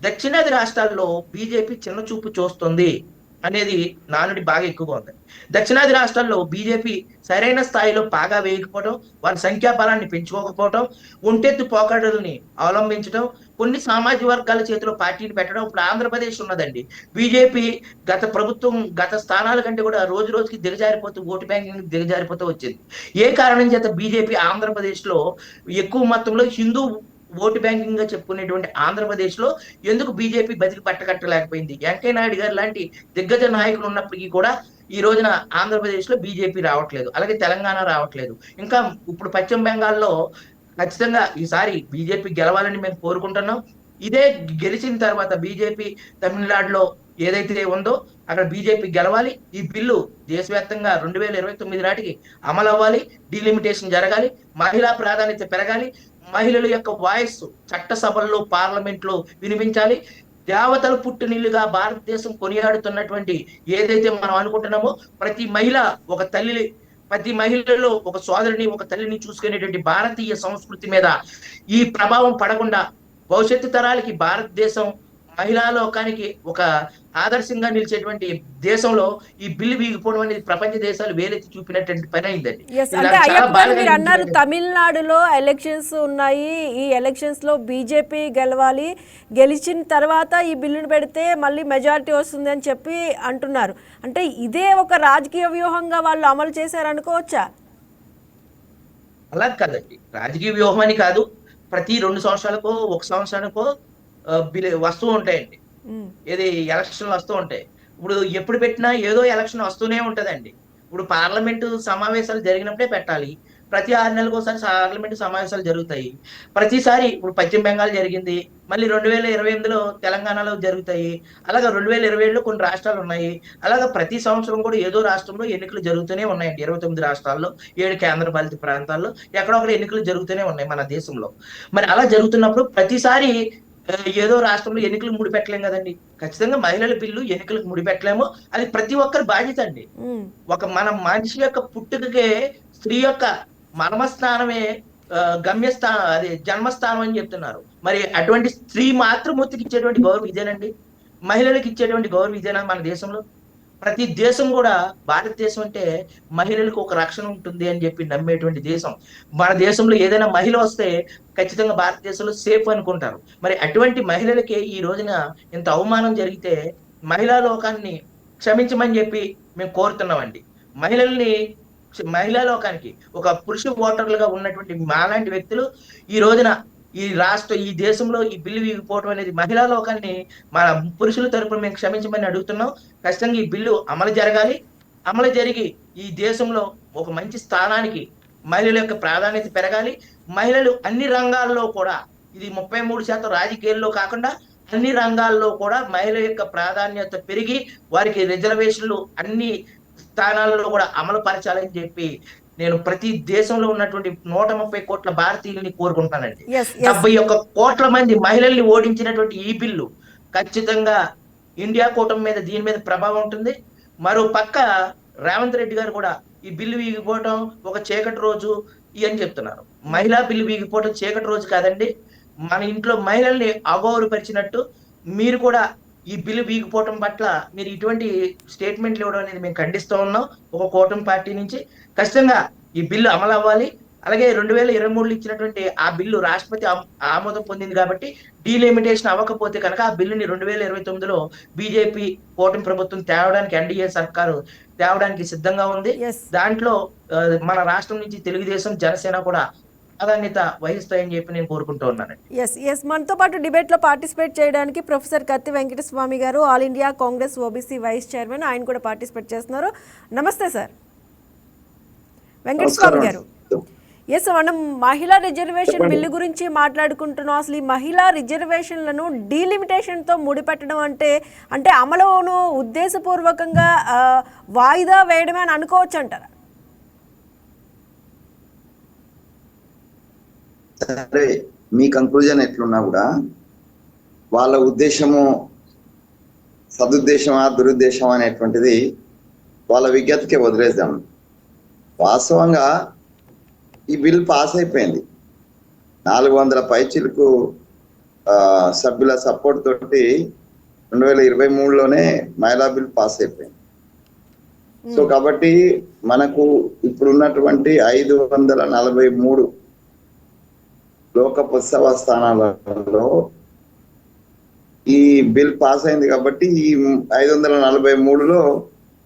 దక్షిణాది రాష్ట్రాల్లో బీజేపీ చిన్న చూపు చూస్తుంది అనేది నానుడి బాగా ఎక్కువగా ఉంది. దక్షిణాది రాష్ట్రాల్లో బీజేపీ సరైన స్థాయిలో బాగా వేయకపోవడం, వారి సంఖ్యాబలాన్ని పెంచుకోకపోవడం, ఒంటెత్తు పోకడల్ని అవలంబించడం, కొన్ని సామాజిక వర్గాల చేతిలో పార్టీని పెట్టడం. ఇప్పుడు ఆంధ్రప్రదేశ్ ఉన్నదండి, బీజేపీ గత స్థానాల కంటే కూడా రోజు రోజుకి దిగజారిపోతూ ఓటు బ్యాంకింగ్ దిగజారిపోతూ వచ్చింది. ఏ కారణం చేత బీజేపీ ఆంధ్రప్రదేశ్ లో ఎక్కువ మొత్తంలో హిందూ ఓటు బ్యాంకింగ్ గా చెప్పుకునేటువంటి ఆంధ్రప్రదేశ్ లో ఎందుకు బీజేపీ బతికి పట్టకట్టలేకపోయింది? వెంకయ్య నాయుడు గారు లాంటి దిగ్గజ నాయకులు ఉన్నప్పటికీ కూడా ఈ రోజున ఆంధ్రప్రదేశ్ లో బీజేపీ రావట్లేదు, అలాగే తెలంగాణ రావట్లేదు. ఇంకా ఇప్పుడు పశ్చిమ బెంగాల్లో ఖచ్చితంగా ఈసారి బీజేపీ గెలవాలని మేము కోరుకుంటున్నాం. ఇదే గెలిచిన తర్వాత బీజేపీ తమిళనాడులో ఏదైతే ఉందో అక్కడ బీజేపీ గెలవాలి. ఈ బిల్లు దేశవ్యాప్తంగా 2029 నాటికి అమలు అవ్వాలి. డీలిమిటేషన్ జరగాలి, మహిళా ప్రాధాన్యత పెరగాలి, మహిళల యొక్క వాయిస్ చట్టసభల్లో పార్లమెంట్ లో వినిపించాలి. దేవతలు పుట్టినిల్లుగా భారతదేశం కొనియాడుతున్నటువంటి ఏదైతే మనం అనుకుంటున్నామో ప్రతి మహిళ ఒక తల్లి, ప్రతి మహిళలో ఒక సోదరిని ఒక తల్లిని చూసుకునేటువంటి భారతీయ సంస్కృతి మీద ఈ ప్రభావం పడకుండా భవిష్యత్తు తరాలకి భారతదేశం మహిళా లోకానికి ఒక ఆదర్శంగా నిలిచేటువంటి దేశంలో ఈ బిల్లు వీగిపోవడం అనేది ప్రపంచ దేశాలు వేలెత్తి చూపినటువంటి పని అయిందండి. అంటే అయ్యప్ప గారు మీరు అన్నారు తమిళనాడులో ఎలక్షన్స్ ఉన్నాయి, ఈ ఎలక్షన్స్ లో బీజేపీ గెలవాలి, గెలిచిన తర్వాత ఈ బిల్లును పెడితే మళ్ళీ మెజారిటీ వస్తుంది అని చెప్పి అంటున్నారు. అంటే ఇదే ఒక రాజకీయ వ్యూహంగా వాళ్ళు అమలు చేశారనుకోవచ్చా? అలా కాదండి, రాజకీయ వ్యూహం అని కాదు. ప్రతి 2 సంవత్సరాలకో 1 సంవత్సరానికో వస్తూ ఉంటాయండి, ఏది ఎలక్షన్లు వస్తూ ఉంటాయి. ఇప్పుడు ఎప్పుడు పెట్టినా ఏదో ఎలక్షన్ వస్తూనే ఉంటదండి. ఇప్పుడు పార్లమెంటు సమావేశాలు జరిగినప్పుడే పెట్టాలి, ప్రతి 6 నెలలకు ఒకసారి పార్లమెంట్ సమావేశాలు జరుగుతాయి. ప్రతిసారి ఇప్పుడు పశ్చిమ బెంగాల్ జరిగింది, మళ్ళీ 2028లో తెలంగాణలో జరుగుతాయి, అలాగా 2027లో కొన్ని రాష్ట్రాలు ఉన్నాయి. అలాగా ప్రతి సంవత్సరం కూడా ఏదో రాష్ట్రంలో ఎన్నికలు జరుగుతూనే ఉన్నాయండి. 29 రాష్ట్రాల్లో 7 కేంద్రపాలిత ప్రాంతాల్లో ఎక్కడో ఒకటి ఎన్నికలు జరుగుతూనే ఉన్నాయి మన దేశంలో. మరి అలా జరుగుతున్నప్పుడు ప్రతిసారి ఏదో రాష్ట్రంలో ఎన్నికలు ముడిపెట్టలేం కదండి. ఖచ్చితంగా మహిళల బిల్లు ఎన్నికలకు ముడిపెట్టలేము. అది ప్రతి ఒక్కరి బాధ్యత అండి. ఒక మన మనిషి యొక్క పుట్టుకకే స్త్రీ యొక్క మర్మస్థానమే గమ్యస్థానం, అది జన్మస్థానం అని చెప్తున్నారు. మరి అటువంటి స్త్రీ మాతృమూర్తికి ఇచ్చేటువంటి గౌరవం ఇదేనండి? మహిళలకు ఇచ్చేటువంటి గౌరవం ఇదేనా మన దేశంలో? ప్రతి దేశం కూడా భారతదేశం అంటే మహిళలకు ఒక రక్షణ ఉంటుంది అని చెప్పి నమ్మేటువంటి దేశం. మన దేశంలో ఏదైనా మహిళ వస్తే ఖచ్చితంగా భారతదేశంలో సేఫ్ అనుకుంటారు. మరి అటువంటి మహిళలకి ఈ రోజున ఇంత అవమానం జరిగితే మహిళా లోకాన్ని క్షమించమని చెప్పి మేము కోరుతున్నామండి. మహిళా లోకానికి ఒక పురుష ఓటర్లుగా ఉన్నటువంటి మాలాంటి వ్యక్తులు ఈ రోజున ఈ దేశంలో ఈ బిల్లు వీగిపోవడం అనేది మహిళా లోకాన్ని మన పురుషుల తరపున మేము క్షమించమని అడుగుతున్నాం. ఖచ్చితంగా ఈ బిల్లు అమలు జరగాలి. అమలు జరిగి ఈ దేశంలో ఒక మంచి స్థానానికి మహిళల యొక్క ప్రాధాన్యత పెరగాలి. మహిళలు అన్ని రంగాల్లో కూడా, ఇది 33% రాజకీయాల్లో కాకుండా అన్ని రంగాల్లో కూడా మహిళల యొక్క ప్రాధాన్యత పెరిగి వారికి రిజర్వేషన్లు అన్ని స్థానాలలో కూడా అమలు పరచాలని చెప్పి నేను ప్రతి దేశంలో ఉన్నటువంటి 130 కోట్ల భారతీయుల్ని కోరుకుంటానండి. 71 కోట్ల మంది మహిళల్ని ఓడించినటువంటి ఈ బిల్లు ఖచ్చితంగా ఇండియా కూటమి మీద దీని మీద ప్రభావం ఉంటుంది. మరో పక్క రేవంత్ రెడ్డి గారు కూడా ఈ బిల్లు వీగిపోవటం ఒక చీకటి రోజు అని చెప్తున్నారు. మహిళా బిల్లు వీగిపోవటం చీకటి రోజు కాదండి. మన ఇంట్లో మహిళల్ని అగౌరవపరిచినట్టు మీరు కూడా ఈ బిల్లు వీగిపోవటం పట్ల మీరు ఇటువంటి స్టేట్మెంట్లు ఇవ్వడం అనేది మేము ఖండిస్తూ ఉన్నాం. ఒక కూటమి పార్టీ నుంచి ఖచ్చితంగా ఈ బిల్లు అమలు అవ్వాలి. అలాగే 2023లో ఇచ్చినటువంటి ఆ బిల్లు రాష్ట్రపతి ఆమోదం పొందింది కాబట్టి డీలిమిటేషన్ అవ్వకపోతే కనుక ఆ బిల్లుని 2029లో బీజేపీ కూటమి ప్రభుత్వం తేవడానికి, ఎన్డీఏ సర్కారు తేవడానికి సిద్ధంగా ఉంది. దాంట్లో మన రాష్ట్రం నుంచి తెలుగుదేశం, జనసేన కూడా ప్రాధాన్యత వహిస్తాయని చెప్పి నేను కోరుకుంటూ ఉన్నానండి. ఎస్ మనతో పాటు డిబేట్ లో పార్టిసిపేట్ చేయడానికి professor Kathi Venkataswamy garu, all India Congress OBC vice chairman, ఆయన కూడా పార్టిసిపేట్ చేస్తున్నారు. నమస్తే సార్ వెంకటస్వామి గారు. ఎస్, మనం మహిళా రిజర్వేషన్ బిల్లు గురించి మాట్లాడుకుంటున్నాం. అసలు ఈ మహిళా రిజర్వేషన్లను డీలిమిటేషన్తో ముడిపెట్టడం అంటే అమలును ఉద్దేశపూర్వకంగా వాయిదా వేయడమే అని అనుకోవచ్చు అంటారా? సరే, మీ కంక్లూజన్ ఎట్లున్నా కూడా వాళ్ళ ఉద్దేశము సదుద్దేశమా దురుద్దేశం అనేటువంటిది వాళ్ళ విజ్ఞతకే వదిలేద్దాం. వాస్తవంగా ఈ బిల్ పాస్ అయిపోయింది. 400 పైచిలకు సభ్యుల సపోర్ట్ తోటి 2023లోనే మహిళా బిల్ పాస్ అయిపోయింది. సో కాబట్టి మనకు ఇప్పుడున్నటువంటి 543 లోకసభ స్థానాలలో ఈ బిల్ పాస్ అయింది కాబట్టి ఈ 543లో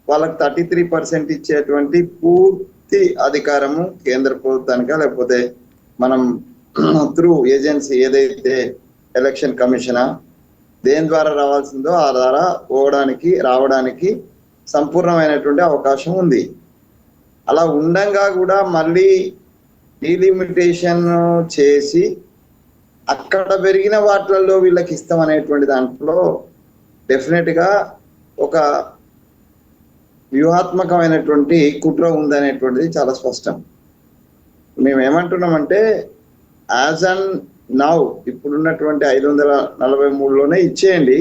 వాళ్ళకి 33% ఇచ్చేటువంటి పూర్తి అధికారము కేంద్ర ప్రభుత్వానికా లేకపోతే మనం త్రూ ఏజెన్సీ ఏదైతే ఎలక్షన్ కమిషనా దేని ద్వారా రావాల్సిందో ఆ ద్వారా రావడానికి సంపూర్ణమైనటువంటి అవకాశం ఉంది. అలా ఉండంగా కూడా మళ్ళీ డీలిమిటేషన్ చేసి అక్కడ పెరిగిన వాటిలలో వీళ్ళకి ఇస్తాం అనేటువంటి దాంట్లో డెఫినెట్ గా ఒక వ్యూహాత్మకమైనటువంటి కుట్ర ఉందనేటువంటిది చాలా స్పష్టం. మేము ఏమంటున్నామంటే యాజ్ అండ్ నౌ ఇప్పుడున్నటువంటి 543లోనే ఇచ్చేయండి.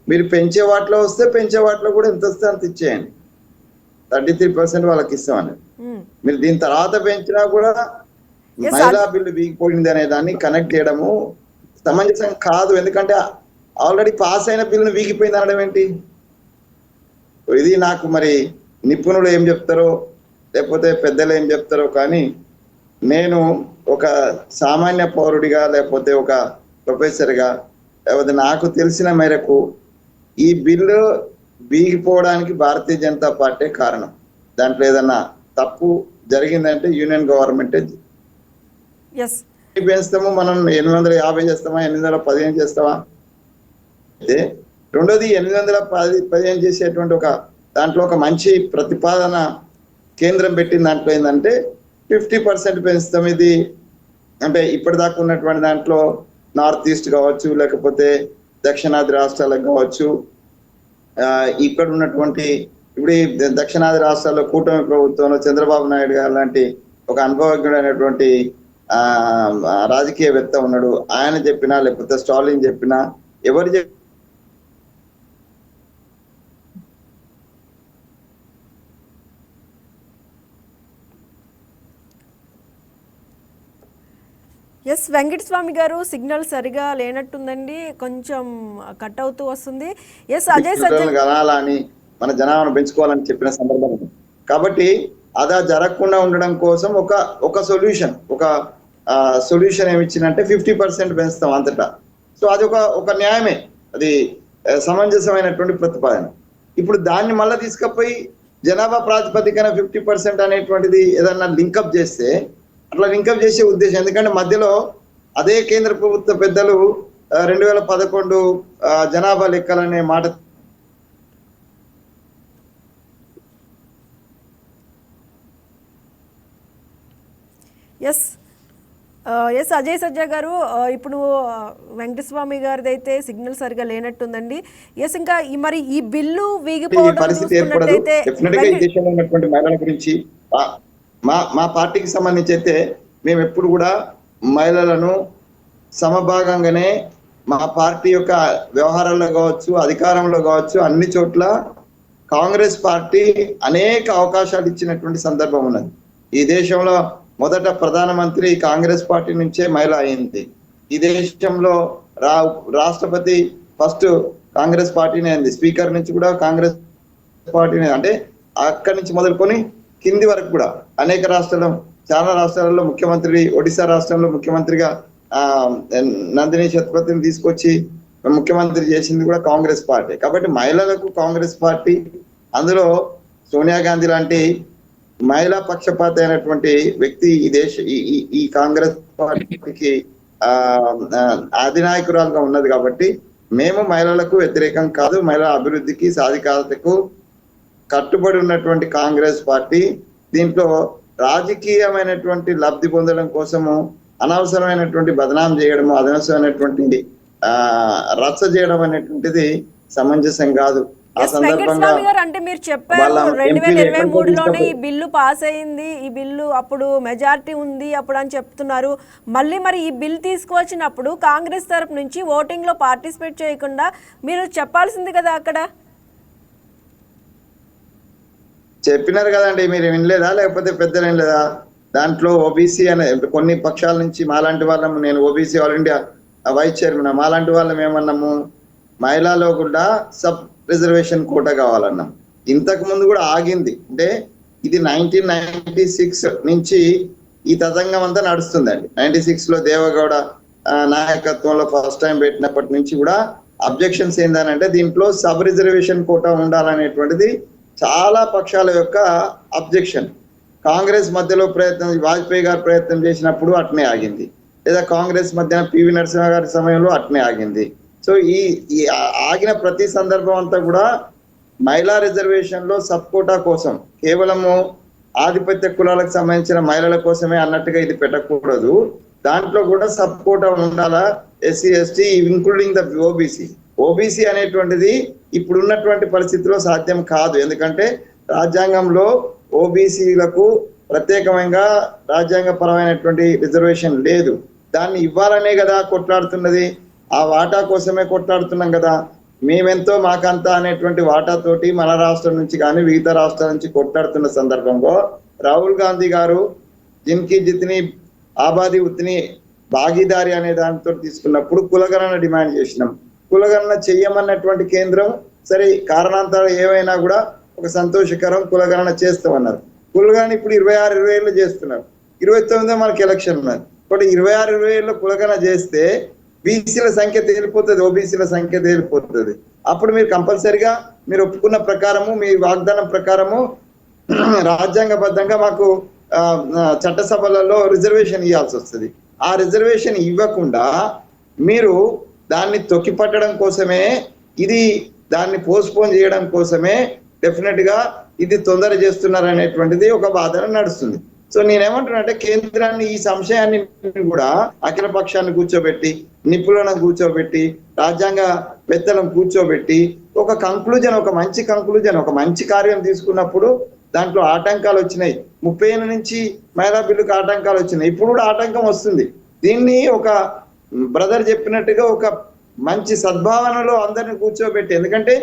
మీరు పెంచే వాటిలో వస్తే పెంచే వాటిలో కూడా ఎంత వస్తే అంత ఇచ్చేయండి. 33% వాళ్ళకి ఇస్తామని. మీరు దీని తర్వాత పెంచినా కూడా మహిళా బిల్లు వీగిపోయింది అనే దాన్ని కనెక్ట్ చేయడము సమంజసం కాదు. ఎందుకంటే ఆల్రెడీ పాస్ అయిన బిల్లును వీగిపోయింది అనడం ఏంటి? ఇది నాకు మరి నిపుణులు ఏం చెప్తారో లేకపోతే పెద్దలు ఏం చెప్తారో కానీ నేను ఒక సామాన్య పౌరుడిగా లేకపోతే ఒక ప్రొఫెసర్గా లేకపోతే నాకు తెలిసిన మేరకు ఈ బిల్లు వీగిపోవడానికి భారతీయ జనతా పార్టీ కారణం. దాంట్లో ఏదన్నా తప్పు జరిగిందంటే యూనియన్ గవర్నమెంటే. పెంచుతాము మనం 850 చేస్తామా 815 చేస్తామా? అయితే రెండోది 815 చేసేటువంటి దాంట్లో ఒక మంచి ప్రతిపాదన కేంద్రం పెట్టిన దాంట్లో ఏంటంటే 50% పెంచుతాం. ఇది అంటే ఇప్పటిదాకా ఉన్నటువంటి దాంట్లో నార్త్ ఈస్ట్ కావచ్చు, లేకపోతే దక్షిణాది రాష్ట్రాలకు కావచ్చు, ఇక్కడ ఉన్నటువంటి ఇప్పుడు ఈ దక్షిణాది రాష్ట్రాల్లో కూటమి ప్రభుత్వంలో చంద్రబాబు నాయుడు గారు లాంటి ఒక అనుభవజ్ఞుడైనటువంటి రాజకీయవేత్త ఉన్నాడు. ఆయన చెప్పినా లేకపోతే స్టాలిన్ చెప్పినా ఎవరు ఎస్ వెంకటస్వామి గారు, సిగ్నల్ సరిగా లేనట్టుందండి, కొంచెం కట్ అవుతూ వస్తుంది. ఎస్ అజయ్ సజ్జన్ కనాలని మన జనాభాను పెంచుకోవాలని చెప్పిన సందర్భం. కాబట్టి అదా జరగకుండా ఉండడం కోసం ఒక సొల్యూషన్ ఏమిచ్చిందంటే 50% పెంచుతాం అంతటా. సో అది ఒక న్యాయమే, అది సమంజసమైనటువంటి ప్రతిపాదన. ఇప్పుడు దాన్ని మళ్ళీ తీసుకుపోయి జనాభా ప్రాతిపదికన 50% అనేటువంటిది ఏదన్నా లింకప్ చేస్తే, అట్లా లింకప్ చేసే ఉద్దేశం, ఎందుకంటే మధ్యలో అదే కేంద్ర ప్రభుత్వ పెద్దలు 2011 జనాభా లెక్కలనే మాట ఎస్ అజయ్ సజ్జా గారు, ఇప్పుడు వెంకటస్వామి గారిది అయితే సిగ్నల్ సరిగా లేనట్టుందండి. ఎస్ ఇంకా మరి ఈ బిల్లు వీగిపోవడం పరిస్థితి ఏర్పడదు. డెఫినెట్ గా ఈ దేశంలో ఉన్నటువంటి మహిళల గురించి మా పార్టీకి సంబంధించి అయితే మేము ఎప్పుడు కూడా మహిళలను సమభాగంగానే మా పార్టీ యొక్క వ్యవహారాల్లో కావచ్చు, అధికారంలో కావచ్చు, అన్ని చోట్ల కాంగ్రెస్ పార్టీ అనేక అవకాశాలు ఇచ్చినటువంటి సందర్భం ఉన్నది. ఈ దేశంలో మొదట ప్రధానమంత్రి కాంగ్రెస్ పార్టీ నుంచే మహిళ అయింది. ఈ దేశంలో రాష్ట్రపతి ఫస్ట్ కాంగ్రెస్ పార్టీనే అయింది. స్పీకర్ నుంచి కూడా కాంగ్రెస్ పార్టీనే, అంటే అక్కడి నుంచి మొదలుకొని కింది వరకు కూడా అనేక రాష్ట్రాల్లో, చాలా రాష్ట్రాలలో ముఖ్యమంత్రి, ఒడిశా రాష్ట్రంలో ముఖ్యమంత్రిగా నందిని శతపథిని తీసుకొచ్చి ముఖ్యమంత్రి చేసింది కూడా కాంగ్రెస్ పార్టీ. కాబట్టి మహిళలకు కాంగ్రెస్ పార్టీ, అందులో సోనియా గాంధీ లాంటి మహిళా పక్షపాత అయినటువంటి వ్యక్తి ఈ కాంగ్రెస్ పార్టీకి అధినాయకురాలుగా ఉన్నది. కాబట్టి మేము మహిళలకు వ్యతిరేకం కాదు, మహిళా అభివృద్ధికి, సాధికారతకు కట్టుబడి ఉన్నటువంటి కాంగ్రెస్ పార్టీ దీంట్లో రాజకీయమైనటువంటి లబ్ధి పొందడం కోసము అనవసరమైనటువంటి బదనాం చేయడము, అనవసరమైనటువంటి రచ్చ చేయడం అనేటువంటిది సమంజసం కాదు. ఆ సందర్భంగా అంటే మీరు చెప్పారు 2023లోనే ఈ బిల్లు పాస్ అయింది, ఈ బిల్లు అప్పుడు మెజారిటీ ఉంది అప్పుడు అని చెప్తున్నారు. మళ్ళీ మరి ఈ బిల్ తీసుకువచ్చినప్పుడు కాంగ్రెస్ తరపు నుంచి ఓటింగ్ లో పార్టిసిపేట్ చేయకుండా మీరు చెప్పాల్సింది కదా. అక్కడ చెప్పినారు కదండి, మీరు వినలేదా? లేకపోతే పెద్దలు వినలేదా? దాంట్లో ఓబీసీ అనే కొన్ని పక్షాల నుంచి మాలాంటి వాళ్ళము, నేను OBC all India vice chairman, మాలాంటి వాళ్ళం ఏమన్నాము, మహిళలో కూడా సబ్ రిజర్వేషన్ కోటా కావాలన్నాం. ఇంతకు ముందు కూడా ఆగింది. అంటే ఇది 1996 నుంచి ఈ తతంగం అంతా నడుస్తుందండి. 96 లో దేవగౌడ నాయకత్వంలో ఫస్ట్ టైం పెట్టినప్పటి నుంచి కూడా అబ్జెక్షన్స్ ఏందనంటే దీంట్లో సబ్ రిజర్వేషన్ కోటా ఉండాలనేటువంటిది చాలా పక్షాల యొక్క అబ్జెక్షన్. కాంగ్రెస్ మధ్యలో ప్రయత్నం, వాజ్పేయి గారు ప్రయత్నం చేసినప్పుడు అట్నే ఆగింది, లేదా కాంగ్రెస్ మధ్యన పివి నరసింహ గారి సమయంలో అట్నే ఆగింది. సో ఈ ఆగిన ప్రతి సందర్భం అంతా కూడా మహిళా రిజర్వేషన్ లో సబ్ కోటా కోసం, కేవలము ఆధిపత్య కులాలకు సంబంధించిన మహిళల కోసమే అన్నట్టుగా ఇది పెట్టకూడదు. దాంట్లో కూడా సబ్ కోటా ఉండాలా, SC ST including the OBC అనేటువంటిది ఇప్పుడున్నటువంటి పరిస్థితిలో సాధ్యం కాదు. ఎందుకంటే రాజ్యాంగంలో ఓబీసీలకు ప్రత్యేకంగా రాజ్యాంగ పరమైనటువంటి రిజర్వేషన్ లేదు. దాన్ని ఇవ్వాలనే కదా కొట్లాడుతున్నది, ఆ వాటా కోసమే కొట్లాడుతున్నాం కదా. మేమెంతో మాకంతా అనేటువంటి వాటాతోటి మన రాష్ట్రం నుంచి కానీ వివిధ రాష్ట్రాల నుంచి కొట్లాడుతున్న సందర్భంలో రాహుల్ గాంధీ గారు జిన్కి జిత్ని ఆబాదీ ఉత్ని భాగీదారి అనే దానితో తీసుకున్నప్పుడు కులగణన డిమాండ్ చేసినాం. కులగణన చెయ్యమన్నటువంటి కేంద్రం సరే కారణాంతరాలు ఏవైనా కూడా ఒక సంతోషకరం, కులగణన చేస్తామన్నారు. కులగణన ఇప్పుడు 26-27 చేస్తున్నారు. 29 మనకి ఎలక్షన్ ఉన్నది. కాబట్టి 26-27 కులగణన చేస్తే బీసీల సంఖ్య తేలిపోతుంది, ఓబీసీల సంఖ్య తేలిపోతుంది. అప్పుడు మీరు కంపల్సరిగా మీరు ఒప్పుకున్న ప్రకారము, మీ వాగ్దానం ప్రకారము రాజ్యాంగబద్ధంగా మాకు చట్టసభలలో రిజర్వేషన్ ఇవ్వాల్సి వస్తుంది. ఆ రిజర్వేషన్ ఇవ్వకుండా మీరు దాన్ని తొక్కిపట్టడం కోసమే, దాన్ని పోస్ట్పోన్ చేయడం కోసమే డెఫినెట్ గా ఇది తొందర చేస్తున్నారు అనేటువంటిది ఒక వాదన నడుస్తుంది. సో నేనేమంటున్నా అంటే కేంద్రాన్ని ఈ సంశయాన్ని కూడా అఖిల పక్షాన్ని కూర్చోబెట్టి, నిపుణులను కూర్చోబెట్టి, రాజ్యాంగ పెద్దలను కూర్చోబెట్టి ఒక కంక్లూజన్, ఒక మంచి కార్యం తీసుకున్నప్పుడు దాంట్లో ఆటంకాలు వచ్చినాయి. 30 ఏళ్ళ నుంచి మహిళా బిల్లుకు ఆటంకాలు వచ్చినాయి, ఇప్పుడు కూడా ఆటంకం వస్తుంది. దీన్ని ఒక బ్రదర్ చెప్పినట్టుగా ఒక మంచి సద్భావనలో అందరిని కూర్చోబెట్టి, ఎందుకంటే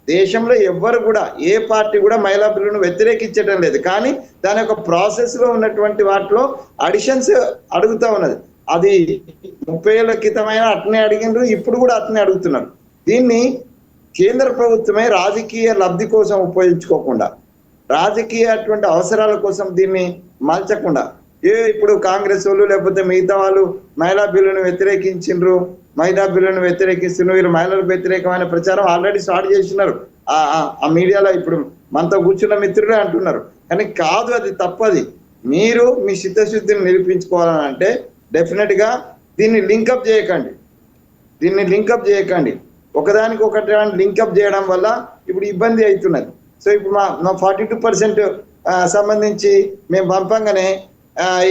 దేశంలో ఎవ్వరు కూడా ఏ పార్టీ కూడా మహిళా బిల్లును వ్యతిరేకించడం లేదు, కానీ దాని యొక్క ప్రాసెస్ లో ఉన్నటువంటి వాటిలో అడిషన్స్ అడుగుతా ఉన్నది. అది 30 ఏళ్ల క్రితమైన అట్నే అడిగినారు, ఇప్పుడు కూడా అట్నే అడుగుతున్నారు. దీన్ని కేంద్ర ప్రభుత్వమే రాజకీయ లబ్ధి కోసం ఉపయోగించుకోకుండా, రాజకీయ అటువంటి అవసరాల కోసం దీన్ని మలచకుండా, ఇప్పుడు కాంగ్రెస్ వాళ్ళు లేకపోతే మిగతా వాళ్ళు మహిళా బిల్లును వ్యతిరేకించిండ్రు, వీరు మహిళలకు వ్యతిరేకమైన ప్రచారం ఆల్రెడీ స్టార్ట్ చేస్తున్నారు ఆ మీడియాలో. ఇప్పుడు మనతో కూర్చున్న మిత్రులే అంటున్నారు, కానీ కాదు, అది తప్పది. మీరు మీ చిత్తశుద్ధిని నిరూపించుకోవాలని అంటే డెఫినెట్ గా దీన్ని లింకప్ చేయకండి. ఒకదానికి ఒకటి లింకప్ చేయడం వల్ల ఇప్పుడు ఇబ్బంది అవుతున్నది. సో ఇప్పుడు మా 42% సంబంధించి మేము పంపంగానే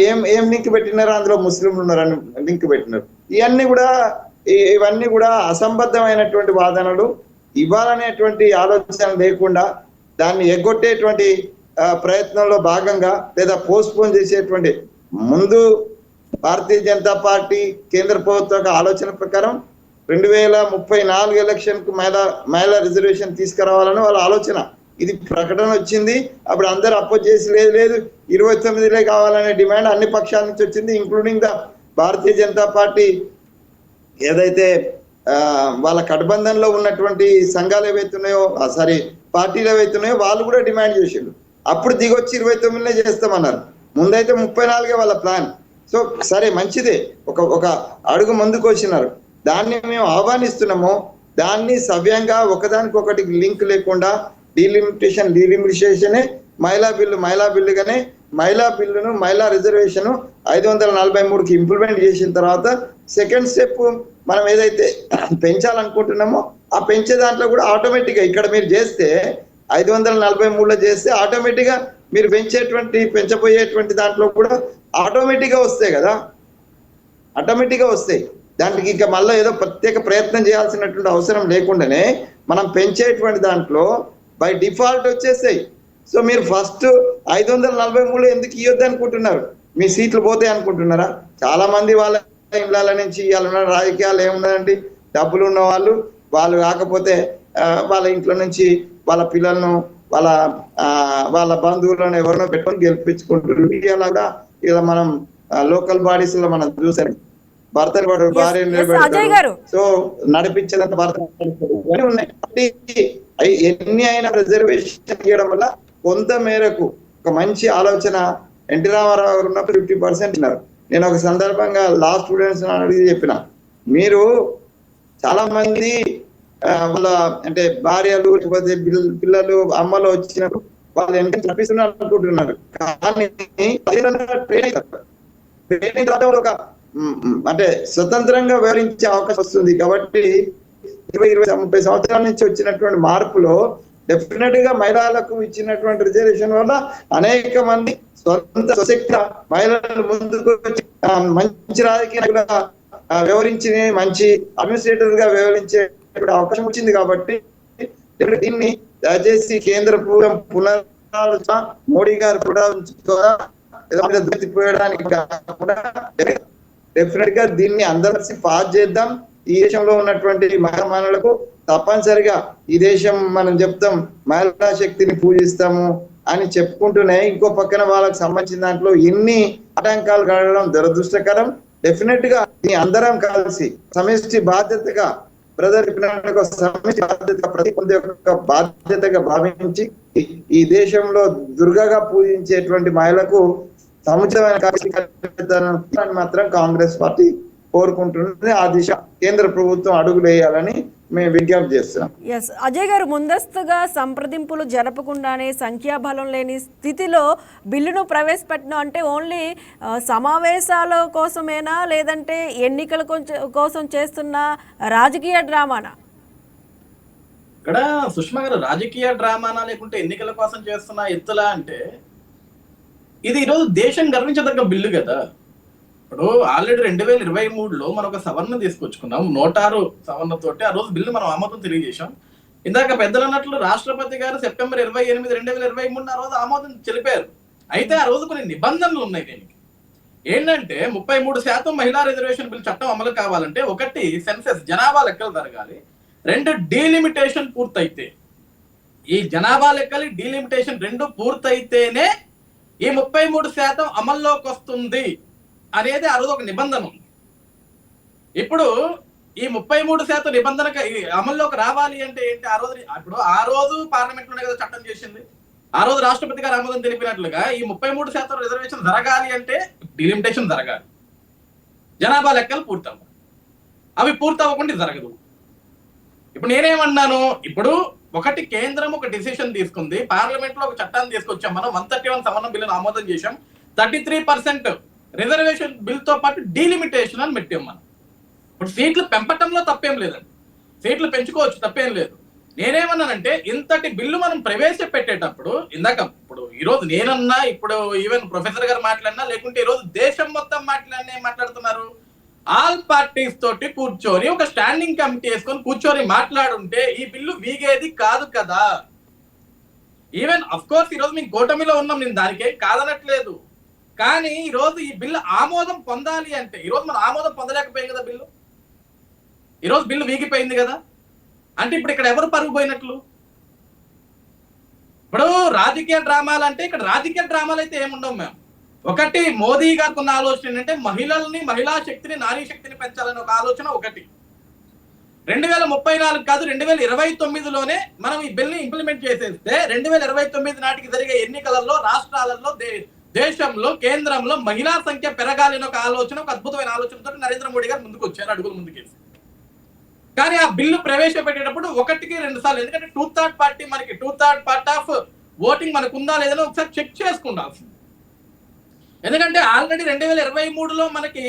ఏం లింక్ పెట్టినారు, అందులో ముస్లింలు ఉన్నారని లింక్ పెట్టినారు. ఇవన్నీ కూడా అసంబద్ధమైనటువంటి వాదనలు. ఇవ్వాలనేటువంటి ఆలోచన లేకుండా దాన్ని ఎగ్గొట్టేటువంటి ప్రయత్నంలో భాగంగా లేదా పోస్ట్పోన్ చేసేటువంటి ముందు భారతీయ జనతా పార్టీ కేంద్ర ప్రభుత్వ ఆలోచన ప్రకారం 2034 ఎలక్షన్ కు మహిళా రిజర్వేషన్ తీసుకురావాలని వాళ్ళ ఆలోచన. ఇది ప్రకటన వచ్చింది, అప్పుడు అందరు అపోజ్ చేసి లేదు 29 కావాలనే డిమాండ్ అన్ని పక్షాల నుంచి వచ్చింది, including the Bharatiya Janata party. ఏదైతే వాళ్ళ కఠబంధంలో ఉన్నటువంటి సంఘాలు ఏవైతున్నాయో, పార్టీలు ఏవైతున్నాయో వాళ్ళు కూడా డిమాండ్ చేసిండు. అప్పుడు దిగొచ్చి 29 చేస్తామన్నారు. ముందైతే 34 వాళ్ళ ప్లాన్. సో సరే, మంచిదే, ఒక అడుగు ముందుకు వచ్చినారు. దాన్ని మేము ఆహ్వానిస్తున్నాము. దాన్ని సవ్యంగా ఒకదానికొకటి లింక్ లేకుండా డీలిమిటేషనే మహిళా బిల్లుగానే మహిళా బిల్లును, మహిళా రిజర్వేషన్ 543కి ఇంప్లిమెంట్ చేసిన తర్వాత సెకండ్ స్టెప్ మనం ఏదైతే పెంచాలనుకుంటున్నామో ఆ పెంచే దాంట్లో కూడా ఆటోమేటిక్గా ఇక్కడ మీరు చేస్తే 543లో చేస్తే ఆటోమేటిక్గా మీరు పెంచబోయేటువంటి దాంట్లో కూడా ఆటోమేటిక్గా వస్తాయి కదా, ఆటోమేటిక్గా వస్తాయి. దానికి ఇంకా మళ్ళీ ఏదో ప్రత్యేక ప్రయత్నం చేయాల్సినటువంటి అవసరం లేకుండానే మనం పెంచేటువంటి దాంట్లో బై డిఫాల్ట్ వచ్చేస్తాయి. సో మీరు ఫస్ట్ 543 ఎందుకు ఇవ్వద్దు అనుకుంటున్నారు? మీ సీట్లు పోతాయి అనుకుంటున్నారా? చాలా మంది వాళ్ళ ఇళ్ళ నుంచి ఇవ్వాలన్న రాజకీయాలు ఏమున్నదండి, డబ్బులు ఉన్న వాళ్ళు కాకపోతే వాళ్ళ ఇంట్లో నుంచి వాళ్ళ పిల్లలను వాళ్ళ బంధువులను ఎవరినో పెట్టుకొని గెలిపించుకుంటారు. ఇలా కూడా ఇలా మనం లోకల్ బాడీస్ లో మనం చూసాం, భర్త భార్య సో నడిపించేదంత భర్త ఉన్నాయి. ఎన్ని అయినా రిజర్వేషన్ ఇవ్వడం వల్ల కొంత మేరకు ఒక మంచి ఆలోచన ఎన్టీ రామారావు గారు ఉన్నప్పుడు 50% ఉన్నారు. నేను ఒక సందర్భంగా లా స్టూడెంట్స్ అడిగి చెప్పిన, మీరు చాలా మంది వాళ్ళ అంటే భార్యలు లేకపోతే పిల్లలు అమ్మలు వచ్చినప్పుడు వాళ్ళు ఎంత చంపిస్తున్నారు అనుకుంటున్నారు, కానీ ట్రైనింగ్ ఒక అంటే స్వతంత్రంగా వివరించే అవకాశం వస్తుంది. కాబట్టి 20-30 సంవత్సరాల నుంచి వచ్చినటువంటి మార్పులో డెఫినెట్ గా మహిళలకు ఇచ్చినటువంటి రిజర్వేషన్ వల్ల అనేక మంది స్వశక్తి మహిళలు ముందుకు వచ్చి మంచి రాజకీయ వ్యవహరించి మంచి అడ్మినిస్ట్రేటర్ గా వ్యవహరించే అవకాశం వచ్చింది. కాబట్టి దీన్ని దయచేసి కేంద్ర ప్రభుత్వం పునరాలోచన మోడీ గారు పోయడానికి కాకుండా డెఫినెట్ గా దీన్ని అందరికీ పాస్ చేద్దాం. ఈ దేశంలో ఉన్నటువంటి మహిళలకు తప్పనిసరిగా ఈ దేశం మనం చెప్తాం మహిళా శక్తిని పూజిస్తాము అని చెప్పుకుంటూనే ఇంకో పక్కన వాళ్ళకి సంబంధించిన దాంట్లో ఎన్ని ఆటంకాలు కలగడం దురదృష్టకరం. డెఫినెట్ గా అందరం కలిసి సమిష్టి బాధ్యతగా సమిష్టి బాధ్యత ప్రతి ఒక్కరి యొక్క బాధ్యతగా భావించి ఈ దేశంలో దుర్గగా పూజించేటువంటి మహిళకు సముచితమైన మాత్రం కాంగ్రెస్ పార్టీ కోరుకుంటుంది. ఆ దిశ కేంద్ర ప్రభుత్వం అడుగులు వేయాలని మేము విజ్ఞప్తి చేస్తున్నాం. ఎస్ అజయ్ గారు, ముందస్తుగా సంప్రదింపులు జరపకుండానే సంఖ్యాబలం లేని స్థితిలో బిల్లును ప్రవేశపెట్టడం అంటే ఓన్లీ సమావేశాల కోసమేనా, లేదంటే ఎన్నికల కోసం చేస్తున్న రాజకీయ డ్రామానా? ఇక్కడ సుష్మా గారు, రాజకీయ డ్రామానా లేకుంటే ఎన్నికల కోసం చేస్తున్న ఎత్తులా అంటే ఇది ఈరోజు దేశం గర్వించదగ్గ బిల్లు కదా. ఇప్పుడు ఆల్రెడీ 2023లో మనం ఒక సవరణ తీసుకొచ్చుకున్నాం, 106 సవరణతోటి ఆ రోజు బిల్లు మనం ఆమోదం తెలియజేశాం. ఇందాక పెద్దలు అన్నట్లు రాష్ట్రపతి గారు సెప్టెంబర్ 28, 2023 ఆ రోజు ఆమోదం తెలిపారు. అయితే ఆ రోజు కొన్ని నిబంధనలు ఉన్నాయి. దీనికి ఏంటంటే 33% మహిళా రిజర్వేషన్ బిల్ చట్టం అమలు కావాలంటే, ఒకటి సెన్సెస్ జనాభా లెక్కలు జరగాలి, 2 డీలిమిటేషన్ పూర్తయితే, ఈ జనాభా లెక్కలు డీలిమిటేషన్ 2 పూర్తయితేనే ఈ 33% అమల్లోకి వస్తుంది అనేది ఆ రోజు ఒక నిబంధన ఉంది. ఇప్పుడు ఈ 33% నిబంధన అమల్లోకి రావాలి అంటే ఏంటి? ఆ రోజు పార్లమెంట్ లోనే కదా చట్టం చేసింది. ఆ రోజు రాష్ట్రపతి గారు ఆమోదం తెలిపినట్లుగా ఈ 33% రిజర్వేషన్ జరగాలి అంటే డిలిమిటేషన్ జరగాలి, జనాభా లెక్కలు పూర్తవ్వాలి. అవి పూర్తవ్వకుండా జరగదు. ఇప్పుడు నేనేమన్నాను, ఇప్పుడు ఒకటి కేంద్రం ఒక డిసిషన్ తీసుకుంది, పార్లమెంట్ లో ఒక చట్టాన్ని తీసుకొచ్చాం మనం, 131 సవరణ బిల్లును ఆమోదం చేశాం, 33% రిజర్వేషన్ బిల్ తో పాటు డీలిమిటేషన్ అని పెట్టాం మనం. ఇప్పుడు సీట్లు పెంపటంలో తప్పేం లేదండి, సీట్లు పెంచుకోవచ్చు, తప్పేం లేదు. నేనేమన్నానంటే ఇంతటి బిల్లు మనం ప్రవేశపెట్టేటప్పుడు, ఇప్పుడు ఈరోజు నేనన్నా, ఇప్పుడు ఈవెన్ ప్రొఫెసర్ గారు మాట్లాడినా, లేకుంటే ఈరోజు దేశం మొత్తం మాట్లాడుతున్నారు, ఆల్ పార్టీస్ తోటి కూర్చొని ఒక స్టాండింగ్ కమిటీ వేసుకొని కూర్చొని మాట్లాడుంటే ఈ బిల్లు వీగేది కాదు కదా. ఈవెన్ అఫ్ కోర్స్ ఈరోజు మేము కూటమిలో ఉన్నాం, నేను దానికేం కాదనట్లేదు. కానీ ఈరోజు ఈ బిల్లు ఆమోదం పొందాలి అంటే, ఈరోజు మనం ఆమోదం పొందలేకపోయాం కదా బిల్లు, ఈరోజు బిల్లు వీగిపోయింది కదా. అంటే ఇప్పుడు ఇక్కడ ఎవరు పరుగు పోయినట్లు? ఇప్పుడు రాజకీయ డ్రామాలు అంటే, ఇక్కడ రాజకీయ డ్రామాలు అయితే ఏముండవు మేము. ఒకటి మోదీ గారికి ఉన్న ఆలోచన ఏంటంటే మహిళల్ని, మహిళా శక్తిని, నారీ శక్తిని పెంచాలని ఒక ఆలోచన. ఒకటి 2034 కాదు 2029లోనే మనం ఈ బిల్ని ఇంప్లిమెంట్ చేసేస్తే 2029 నాటికి జరిగే ఎన్నికలలో రాష్ట్రాలలో, దేశంలో, కేంద్రంలో మహిళా సంఖ్య పెరగాలని ఒక ఆలోచన, ఒక అద్భుతమైన ఆలోచనతో నరేంద్ర మోడీ గారు ముందుకు వచ్చారు, అడుగులు ముందుకేసి. కానీ ఆ బిల్లు ప్రవేశపెట్టేటప్పుడు 1కి 2 సార్లు, ఎందుకంటే 2/3 పార్టీ, మనకి 2/3 పార్ట్ ఆఫ్ ఓటింగ్ మనకు ఉందా లేదని ఒకసారి చెక్ చేసుకుండాల్సింది. ఎందుకంటే ఆల్రెడీ 2023లో మనకి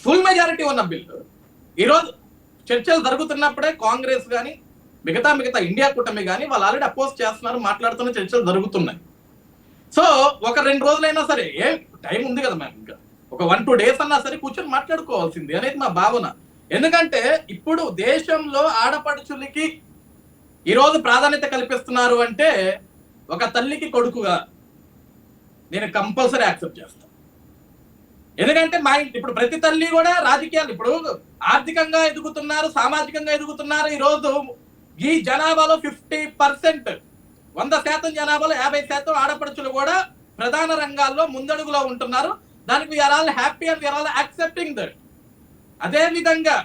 ఫుల్ మెజారిటీ ఉన్న బిల్లు ఈరోజు చర్చలు జరుగుతున్నప్పుడే కాంగ్రెస్ కానీ మిగతా ఇండియా కూటమి కానీ వాళ్ళు ఆల్రెడీ అపోజ్ చేస్తున్నారు, మాట్లాడుతున్న చర్చలు జరుగుతున్నాయి. సో ఒక 2 రోజులైనా సరే, టైం ఉంది కదా మ్యామ్, ఇంకా ఒక 1-2 డేస్ అన్నా సరే కూర్చొని మాట్లాడుకోవాల్సింది అనేది మా భావన. ఎందుకంటే ఇప్పుడు దేశంలో ఆడపడుచులకి ఈరోజు ప్రాధాన్యత కల్పిస్తున్నారు అంటే ఒక తల్లికి కొడుకుగా నేను కంపల్సరీ యాక్సెప్ట్ చేస్తాను. ఎందుకంటే ఇప్పుడు ప్రతి తల్లి కూడా రాజకీయాలు, ఇప్పుడు ఆర్థికంగా ఎదుగుతున్నారు, సామాజికంగా ఎదుగుతున్నారు. ఈరోజు ఈ జనాభాలో 50%, 100% జనాభాలో 50% ఆడపడుచులు కూడా ప్రధాన రంగాల్లో ముందడుగులో ఉంటున్నారు. దానికి we are all happy and we are all accepting that. అదే విధంగా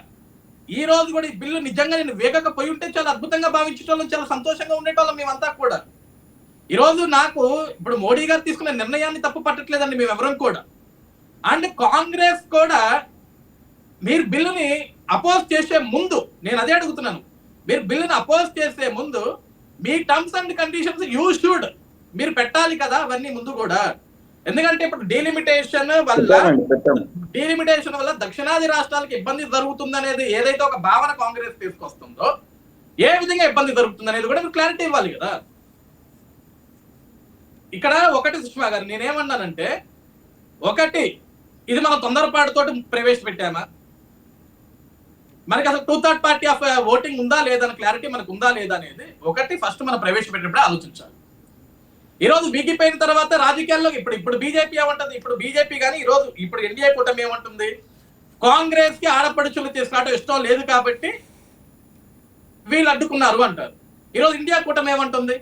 ఈ రోజు కూడా ఈ బిల్లు నిజంగా నేను వేగకపోయి ఉంటే చాలా అద్భుతంగా భావించేటోళ్ళం, చాలా సంతోషంగా ఉండేటోళ్ళం మేమంతా కూడా. ఈరోజు నాకు ఇప్పుడు మోడీ గారు తీసుకున్న నిర్ణయాన్ని తప్పు పట్టట్లేదండి మేము ఎవరం కూడా. అండ్ కాంగ్రెస్ కూడా మీరు బిల్లుని అపోజ్ చేసే ముందు, నేను అదే అడుగుతున్నాను, మీరు బిల్లుని అపోజ్ చేసే ముందు మీ టర్మ్స్ అండ్ కండిషన్స్ మీరు పెట్టాలి కదా అవన్నీ ముందు కూడా. ఎందుకంటే ఇప్పుడు డీలిమిటేషన్ వల్ల దక్షిణాది రాష్ట్రాలకు ఇబ్బంది జరుగుతుంది అనేది ఏదైతే ఒక భావన కాంగ్రెస్ తీసుకొస్తుందో, ఏ విధంగా ఇబ్బంది జరుగుతుంది అనేది కూడా మీరు క్లారిటీ ఇవ్వాలి కదా. ఇక్కడ ఒకటి సుష్మా గారు నేనేమన్నానంటే, ఒకటి ఇది మనం తొందరపాటుతో ప్రవేశపెట్టామా, మనకి అసలు 2/3 పార్టీ ఆఫ్ ఓటింగ్ ఉందా లేదా క్లారిటీ మనకు ఉందా లేదా అనేది ఒకటి ఫస్ట్ మనం ప్రవేశపెట్టినప్పుడే ఆలోచించాలి. ఈరోజు వీగిపోయిన తర్వాత రాజకీయాల్లో ఇప్పుడు బీజేపీ ఏమంటుంది, ఇప్పుడు బీజేపీ కానీ ఈరోజు ఇప్పుడు ఎన్డీఏ కూటమి ఏమంటుంది, కాంగ్రెస్ కి ఆడపడుచులు తీసుకురావడం ఇష్టం లేదు కాబట్టి వీళ్ళు అడ్డుకున్నారు అంటారు. ఈరోజు ఇండియా కూటమి ఏమంటుంది,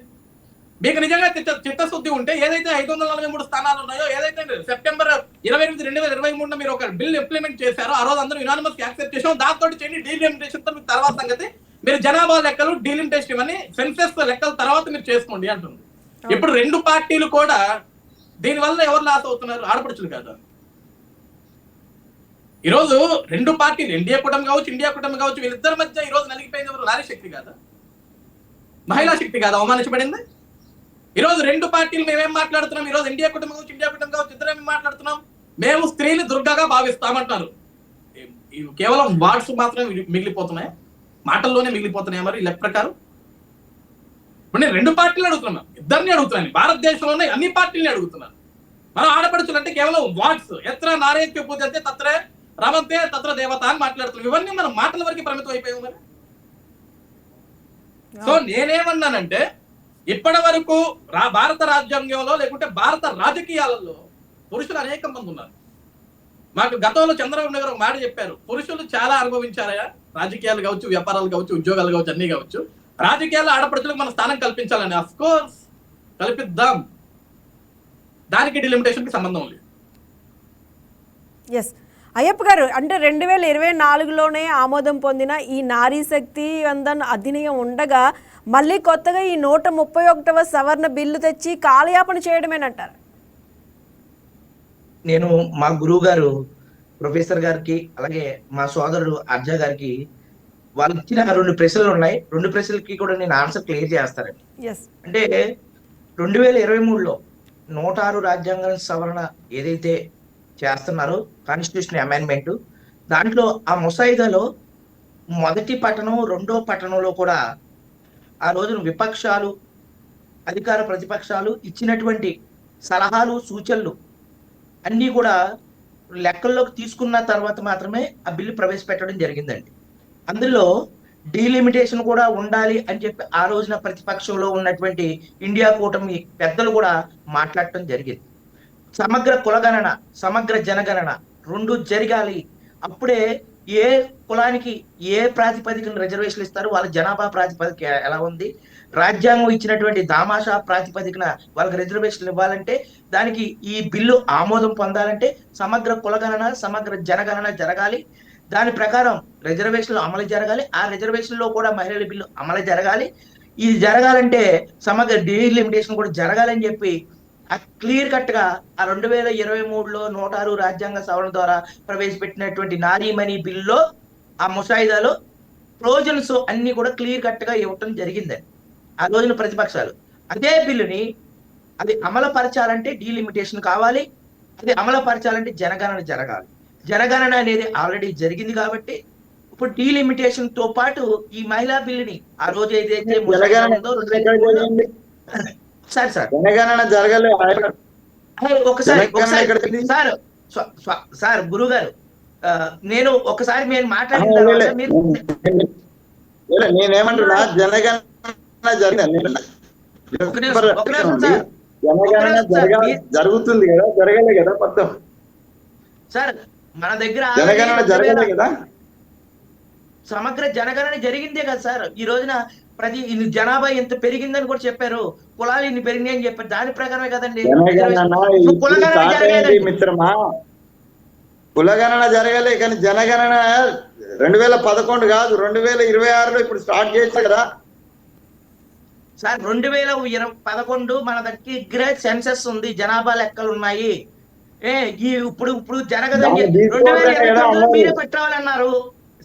మీకు నిజంగా చిత్తశుద్ధి ఉంటే ఏదైతే 543 స్థానాలు ఉన్నాయో, ఏదైతే సెప్టెంబర్ 28, 2023 మీరు ఒక బిల్ ఇంప్లిమెంట్ చేశారో, ఆ రోజు అందరూ యునానిమస్ యాక్సెప్ట్ చేసాం, దాంతో చేయండి డీలిమిటేషన్ తో మీకు తర్వాత సంగతి, మీరు జనాభా లెక్కలు డీలిమిటేషన్ ఇవన్నీ సెన్సెస్ లెక్కల తర్వాత మీరు చేసుకోండి అంటుంది. ఇప్పుడు 2 పార్టీలు కూడా దీనివల్ల ఎవరు లాస్ అవుతున్నారు, ఆడపడుచులు కాదా. ఈరోజు 2 పార్టీలు ఎన్డీఏ కూటమి కావచ్చు, ఇండియా కూటమి కావచ్చు, వీళ్ళిద్దరి మధ్య ఈరోజు నలిగిపోయింది ఎవరు, నారీ శక్తి కాదా, మహిళా శక్తి కాదా అవమానించబడింది. ఈరోజు 2 పార్టీలు మేమేం మాట్లాడుతున్నాం, ఈరోజు ఇండియా కూటమి కావచ్చు, ఇండియా కూటమి కావచ్చు, ఇద్దరేం మాట్లాడుతున్నాం, మేము స్త్రీని దుర్గగా భావిస్తామంటున్నారు. కేవలం వార్డ్స్ మాత్రమే మిగిలిపోతున్నాయి, మాటల్లోనే మిగిలిపోతున్నాయి మరి లెక్క ప్రకారం. ఇప్పుడు నేను 2 పార్టీలు అడుగుతున్నాను, ఇద్దరిని అడుగుతున్నాను, భారతదేశంలోనే అన్ని పార్టీలని అడుగుతున్నాను. మనం ఆడపడుచులు అంటే కేవలం వాట్స్ ఎత్ర నారేత్య పూజంతే తత్రే రమంతే తత్ర దేవత అని మాట్లాడుతున్నాం. ఇవన్నీ మనం మాటల వరకు పరిమితం అయిపోయాం మరి. సో నేనేమన్నానంటే ఇప్పటి వరకు భారత రాజ్యాంగంలో లేకుంటే భారత రాజకీయాలలో పురుషులు అనేక మంది ఉన్నారు. మాకు గతంలో చంద్రబాబు నాయుడు గారు ఒక మాట చెప్పారు, పురుషులు చాలా అనుభవించారయా, రాజకీయాలు కావచ్చు, వ్యాపారాలు కావచ్చు, ఉద్యోగాలు కావచ్చు, అన్ని కావచ్చు, రాజకీయాల్లో ఆడపడుచులకు మన స్థానం కల్పించాలని. అఫ్ కోర్స్ కల్పిద్దాం, దానికి డిలిమిటేషన్ కి సంబంధం లేదు. ఎస్ అయ్యప్ప గారు, అంటే 2024లోనే ఆమోదం పొందిన ఈ నారీ శక్తి వందన్ అధినియం ఉండగా మళ్ళీ కొత్తగా ఈ 131వ సవరణ బిల్లు తెచ్చి కాలయాపన చేయడమేనంటారు. నేను మా గురువు గారు ప్రొఫెసర్ గారికి అలాగే మా సోదరుడు అర్జా గారికి వాళ్ళు ఇచ్చిన 2 ప్రశ్నలు ఉన్నాయి. 2 ప్రశ్నలకి కూడా నేను ఆన్సర్ క్లియర్ చేస్తానండి. ఎస్ అంటే 2023లో 106 రాజ్యాంగ సవరణ ఏదైతే చేస్తున్నారో కాన్స్టిట్యూషన్ అమెండ్మెంట్, దాంట్లో ఆ ముసాయిదాలో మొదటి పఠనం 2వ పఠనంలో కూడా ఆ రోజున విపక్షాలు అధికార ప్రతిపక్షాలు ఇచ్చినటువంటి సలహాలు సూచనలు అన్నీ కూడా లెక్కల్లోకి తీసుకున్న తర్వాత మాత్రమే ఆ బిల్లు ప్రవేశపెట్టడం జరిగిందండి. అందులో డీలిమిటేషన్ కూడా ఉండాలి అని చెప్పి ఆ రోజున ప్రతిపక్షంలో ఉన్నటువంటి ఇండియా కూటమి పెద్దలు కూడా మాట్లాడటం జరిగింది. సమగ్ర కులగణన, సమగ్ర జనగణన 2 జరగాలి. అప్పుడే ఏ కులానికి ఏ ప్రాతిపదికన రిజర్వేషన్లు ఇస్తారు, వాళ్ళ జనాభా ప్రాతిపదిక ఎలా ఉంది, రాజ్యాంగం ఇచ్చినటువంటి దామాషా ప్రాతిపదికన వాళ్ళకి రిజర్వేషన్లు ఇవ్వాలంటే దానికి ఈ బిల్లు ఆమోదం పొందాలంటే సమగ్ర కులగణన, సమగ్ర జనగణన జరగాలి. దాని ప్రకారం రిజర్వేషన్లు అమలు జరగాలి. ఆ రిజర్వేషన్లో కూడా మహిళల బిల్లు అమలు జరగాలి. ఇది జరగాలంటే సమగ్ర డీలిమిటేషన్ కూడా జరగాలని చెప్పి క్లియర్ కట్ గా ఆ 2023లో 106 రాజ్యాంగ సవరణ ద్వారా ప్రవేశపెట్టినటువంటి నారీమణి బిల్లో ఆ ముసాయిదాలో ప్రొవిజన్స్ అన్ని కూడా క్లియర్ కట్ గా ఇవ్వటం జరిగిందండి ఆ రోజున ప్రతిపక్షాలు. అదే బిల్లుని అది అమలుపరచాలంటే డీలిమిటేషన్ కావాలి, అది అమలుపరచాలంటే జనగణన జరగాలి. జనగణన అనేది ఆల్రెడీ జరిగింది కాబట్టి ఇప్పుడు డీలిమిటేషన్ తో పాటు ఈ మహిళా బిల్లుని ఆ రోజు ఏదైతే సార్ జనగణన జరగలే. ఒకసారి సార్ గురువు గారు, నేను ఒకసారి నేను మాట్లాడిన తర్వాత నేనేమంటున్నా, జనగణన జరుగుతుంది కదా, జరగలే కదా మొత్తం. సార్ మన దగ్గర జనగణన జరగలే కదా, సమగ్ర జనగణన జరిగిందే కదా సార్. ఈ రోజున ప్రతి జనాభా ఎంత పెరిగిందని కూడా చెప్పారు, కులాలు ఇన్ని పెరిగినాయి అని చెప్పారు. దాని ప్రకారమే కదండి మిత్రమా. కులగణన జరగలే కానీ జనగణన 2011 కాదు 2026లో ఇప్పుడు స్టార్ట్ చేశారు కదా సార్. 2011 మన దగ్గర సెన్సస్ ఉంది, జనాభా లెక్కలు ఉన్నాయి. ఇప్పుడు జరగదని 2029లో మీరే పెట్టాలన్నారు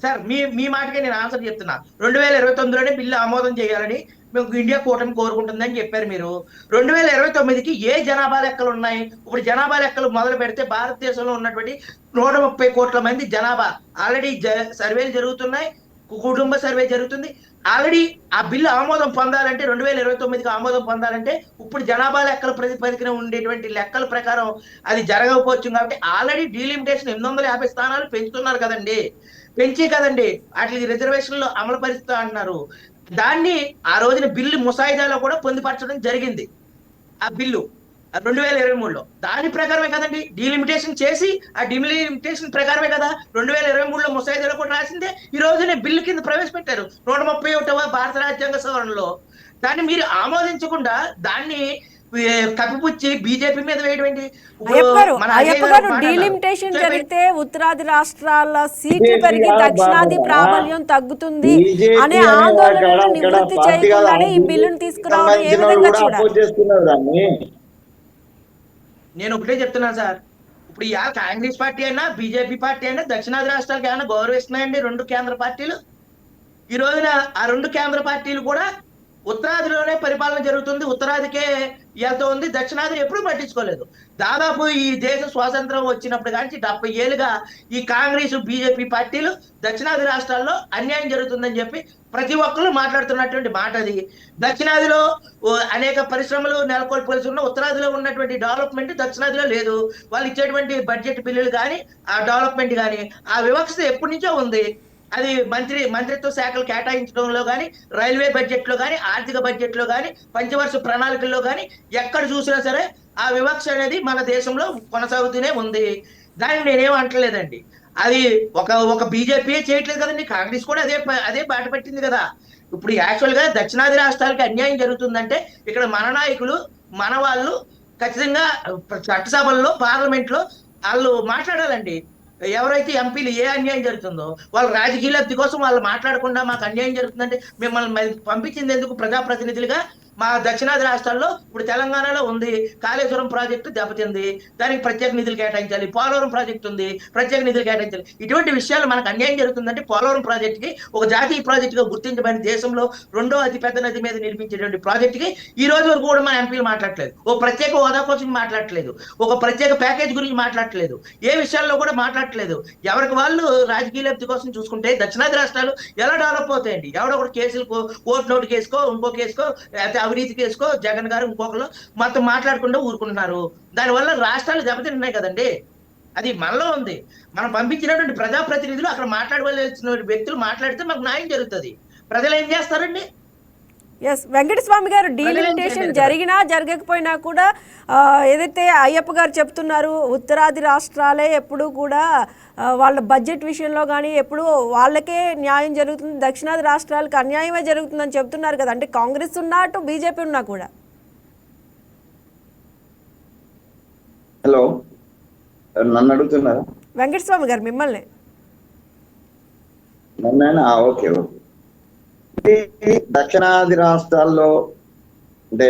సార్. మీ మాటకే నేను ఆన్సర్ చెప్తున్నా. 2029లోనే బిల్లు ఆమోదం చేయాలని మేము ఇండియా కూటమి కోరుకుంటుందని చెప్పారు మీరు. 2029కి ఏ జనాభా లెక్కలు ఉన్నాయి? ఇప్పుడు జనాభా లెక్కలు మొదలు పెడితే భారతదేశంలో ఉన్నటువంటి 130 కోట్ల మంది జనాభా ఆల్రెడీ సర్వేలు జరుగుతున్నాయి, కుటుంబ సర్వే జరుగుతుంది. ఆల్రెడీ ఆ బిల్లు ఆమోదం పొందాలంటే 2029కి ఆమోదం పొందాలంటే ఇప్పుడు జనాభా లెక్కల ప్రతిపదికన ఉండేటువంటి లెక్కల ప్రకారం అది జరగకపోవచ్చు. కాబట్టి ఆల్రెడీ డీలిమిటేషన్ 850 స్థానాలు పెంచుతున్నారు కదండి, పెంచి కదండి వాటికి రిజర్వేషన్లో అమలు పరిస్థితి అంటున్నారు. దాన్ని ఆ రోజున బిల్లు ముసాయిదాలో కూడా పొందుపరచడం జరిగింది. ఆ బిల్లు 2023లో దాని ప్రకారమే కదండి డీలిమిటేషన్ చేసి, ఆ డీలిమిటేషన్ ప్రకారమే కదా 2023లో ముసాయిదాలో కూడా రాసిందే ఈ రోజునే బిల్లు కింద ప్రవేశపెట్టారు 131వ భారత రాజ్యాంగ సవరణలో. దాన్ని మీరు ఆమోదించకుండా దాన్ని కప్పిపుచ్చి బీజేపీ మీద వేయడం. డీలిమిటేషన్ జరిగితే ఉత్తరాది రాష్ట్రాల సీట్లు పెరిగి దక్షిణాది ప్రాబల్యం తగ్గుతుంది అనే ఆందోళన నివృత్తి చేయకుండానే ఈ బిల్లును తీసుకురావడం ఏ విధంగా చూడాలి? నేను ఒకటే చెప్తున్నాను సార్, ఇప్పుడు కాంగ్రెస్ పార్టీ అయినా బీజేపీ పార్టీ అయినా దక్షిణాది రాష్ట్రాలకు ఏమైనా గౌరవిస్తున్నాయండి 2 కేంద్ర పార్టీలు? ఈ రోజున ఆ 2 కేంద్ర పార్టీలు కూడా ఉత్తరాదిలోనే పరిపాలన జరుగుతుంది, ఉత్తరాదికే వెళ్తూ ఉంది, దక్షిణాదిని ఎప్పుడూ పట్టించుకోలేదు. దాదాపు ఈ దేశ స్వాతంత్రం వచ్చినప్పుడు కానీ 70 ఏళ్ళుగా ఈ కాంగ్రెస్ బీజేపీ పార్టీలు దక్షిణాది రాష్ట్రాల్లో అన్యాయం జరుగుతుందని చెప్పి ప్రతి ఒక్కరు మాట్లాడుతున్నటువంటి మాట అది. దక్షిణాదిలో అనేక పరిశ్రమలు నెలకొల్పాల్సి ఉన్న ఉత్తరాదిలో ఉన్నటువంటి డెవలప్మెంట్ దక్షిణాదిలో లేదు. వాళ్ళు ఇచ్చేటువంటి బడ్జెట్ బిల్లులు కానీ ఆ డెవలప్మెంట్ కానీ ఆ వివక్షత ఎప్పటి నుంచో ఉంది. అది మంత్రిత్వ శాఖలు కేటాయించడంలో కానీ, రైల్వే బడ్జెట్ లో కానీ, ఆర్థిక బడ్జెట్ లో కానీ, పంచవర్ష ప్రణాళికల్లో కానీ ఎక్కడ చూసినా సరే ఆ వివక్ష అనేది మన దేశంలో కొనసాగుతూనే ఉంది. దాన్ని నేనేం అంటలేదండి. అది ఒక బీజేపీ చేయట్లేదు కదండి, కాంగ్రెస్ కూడా అదే బాట పట్టింది కదా. ఇప్పుడు యాక్చువల్ గా దక్షిణాది రాష్ట్రాలకి అన్యాయం జరుగుతుందంటే ఇక్కడ మన నాయకులు, మన వాళ్ళు ఖచ్చితంగా చట్టసభల్లో, పార్లమెంట్ లో వాళ్ళు మాట్లాడాలండి. ఎవరైతే ఎంపీలు ఏ అన్యాయం జరుగుతుందో వాళ్ళ రాజకీయ లబ్ధి కోసం వాళ్ళు మాట్లాడకుండా మాకు అన్యాయం జరుగుతుందంటే మిమ్మల్ని పంపించింది ఎందుకు ప్రజాప్రతినిధులుగా? మా దక్షిణాది రాష్ట్రాల్లో ఇప్పుడు తెలంగాణలో ఉంది కాళేశ్వరం ప్రాజెక్టు దెబ్బతింది, దానికి ప్రత్యేక నిధులు కేటాయించాలి. పోలవరం ప్రాజెక్టు ఉంది, ప్రత్యేక నిధులు కేటాయించాలి. ఇటువంటి విషయాలు మనకు అన్యాయం జరుగుతుందంటే పోలవరం ప్రాజెక్టుకి ఒక జాతీయ ప్రాజెక్టుగా గుర్తించబడిన దేశంలో 2వ అతిపెద్ద నది మీద నిర్మించేటువంటి ప్రాజెక్టుకి ఈ రోజు వరకు కూడా మన ఎంపీలు మాట్లాడలేదు. ఒక ప్రత్యేక హోదా కోసం మాట్లాడట్లేదు, ఒక ప్రత్యేక ప్యాకేజ్ గురించి మాట్లాడట్లేదు, ఏ విషయాల్లో కూడా మాట్లాడట్లేదు. ఎవరికి వాళ్ళు రాజకీయ లబ్ధి కోసం చూసుకుంటే దక్షిణాది రాష్ట్రాలు ఎలా డెవలప్ అవుతాయండి? ఎవడో ఒకటి కేసులు, కోర్టు నోటు కేసుకో, ఇంకో కేసుకో, అవినీతి కేసుకో, జగన్ గారు ఇంకొకరు మొత్తం మాట్లాడకుండా ఊరుకుంటున్నారు. దానివల్ల రాష్ట్రాలు దెబ్బతిన్నాయి కదండి. అది మనలో ఉంది. మనం పంపించినటువంటి ప్రజాప్రతినిధులు అక్కడ మాట్లాడవలసిన వ్యక్తులు మాట్లాడితే మనకు న్యాయం జరుగుతుంది. ప్రజలు ఏం చేస్తారండి? ఎస్ వెంకటస్వామి గారు, డీలిమిటేషన్ జరిగినా జరగకపోయినా కూడా ఏదైతే అయ్యప్ప గారు చెప్తున్నారు, ఉత్తరాది రాష్ట్రాలే ఎప్పుడు కూడా వాళ్ళ బడ్జెట్ విషయంలో కానీ ఎప్పుడు వాళ్ళకే న్యాయం జరుగుతుంది, దక్షిణాది రాష్ట్రాలకు అన్యాయమే జరుగుతుందని చెప్తున్నారు కదా. అంటే కాంగ్రెస్ ఉన్నా అటు బీజేపీ ఉన్నా కూడా. హలో, నన్ను అడుగుతున్నారా? వెంకటస్వామి గారు మిమ్మల్ని. నన్ను ఓకే. దక్షిణాది రాష్ట్రాల్లో అంటే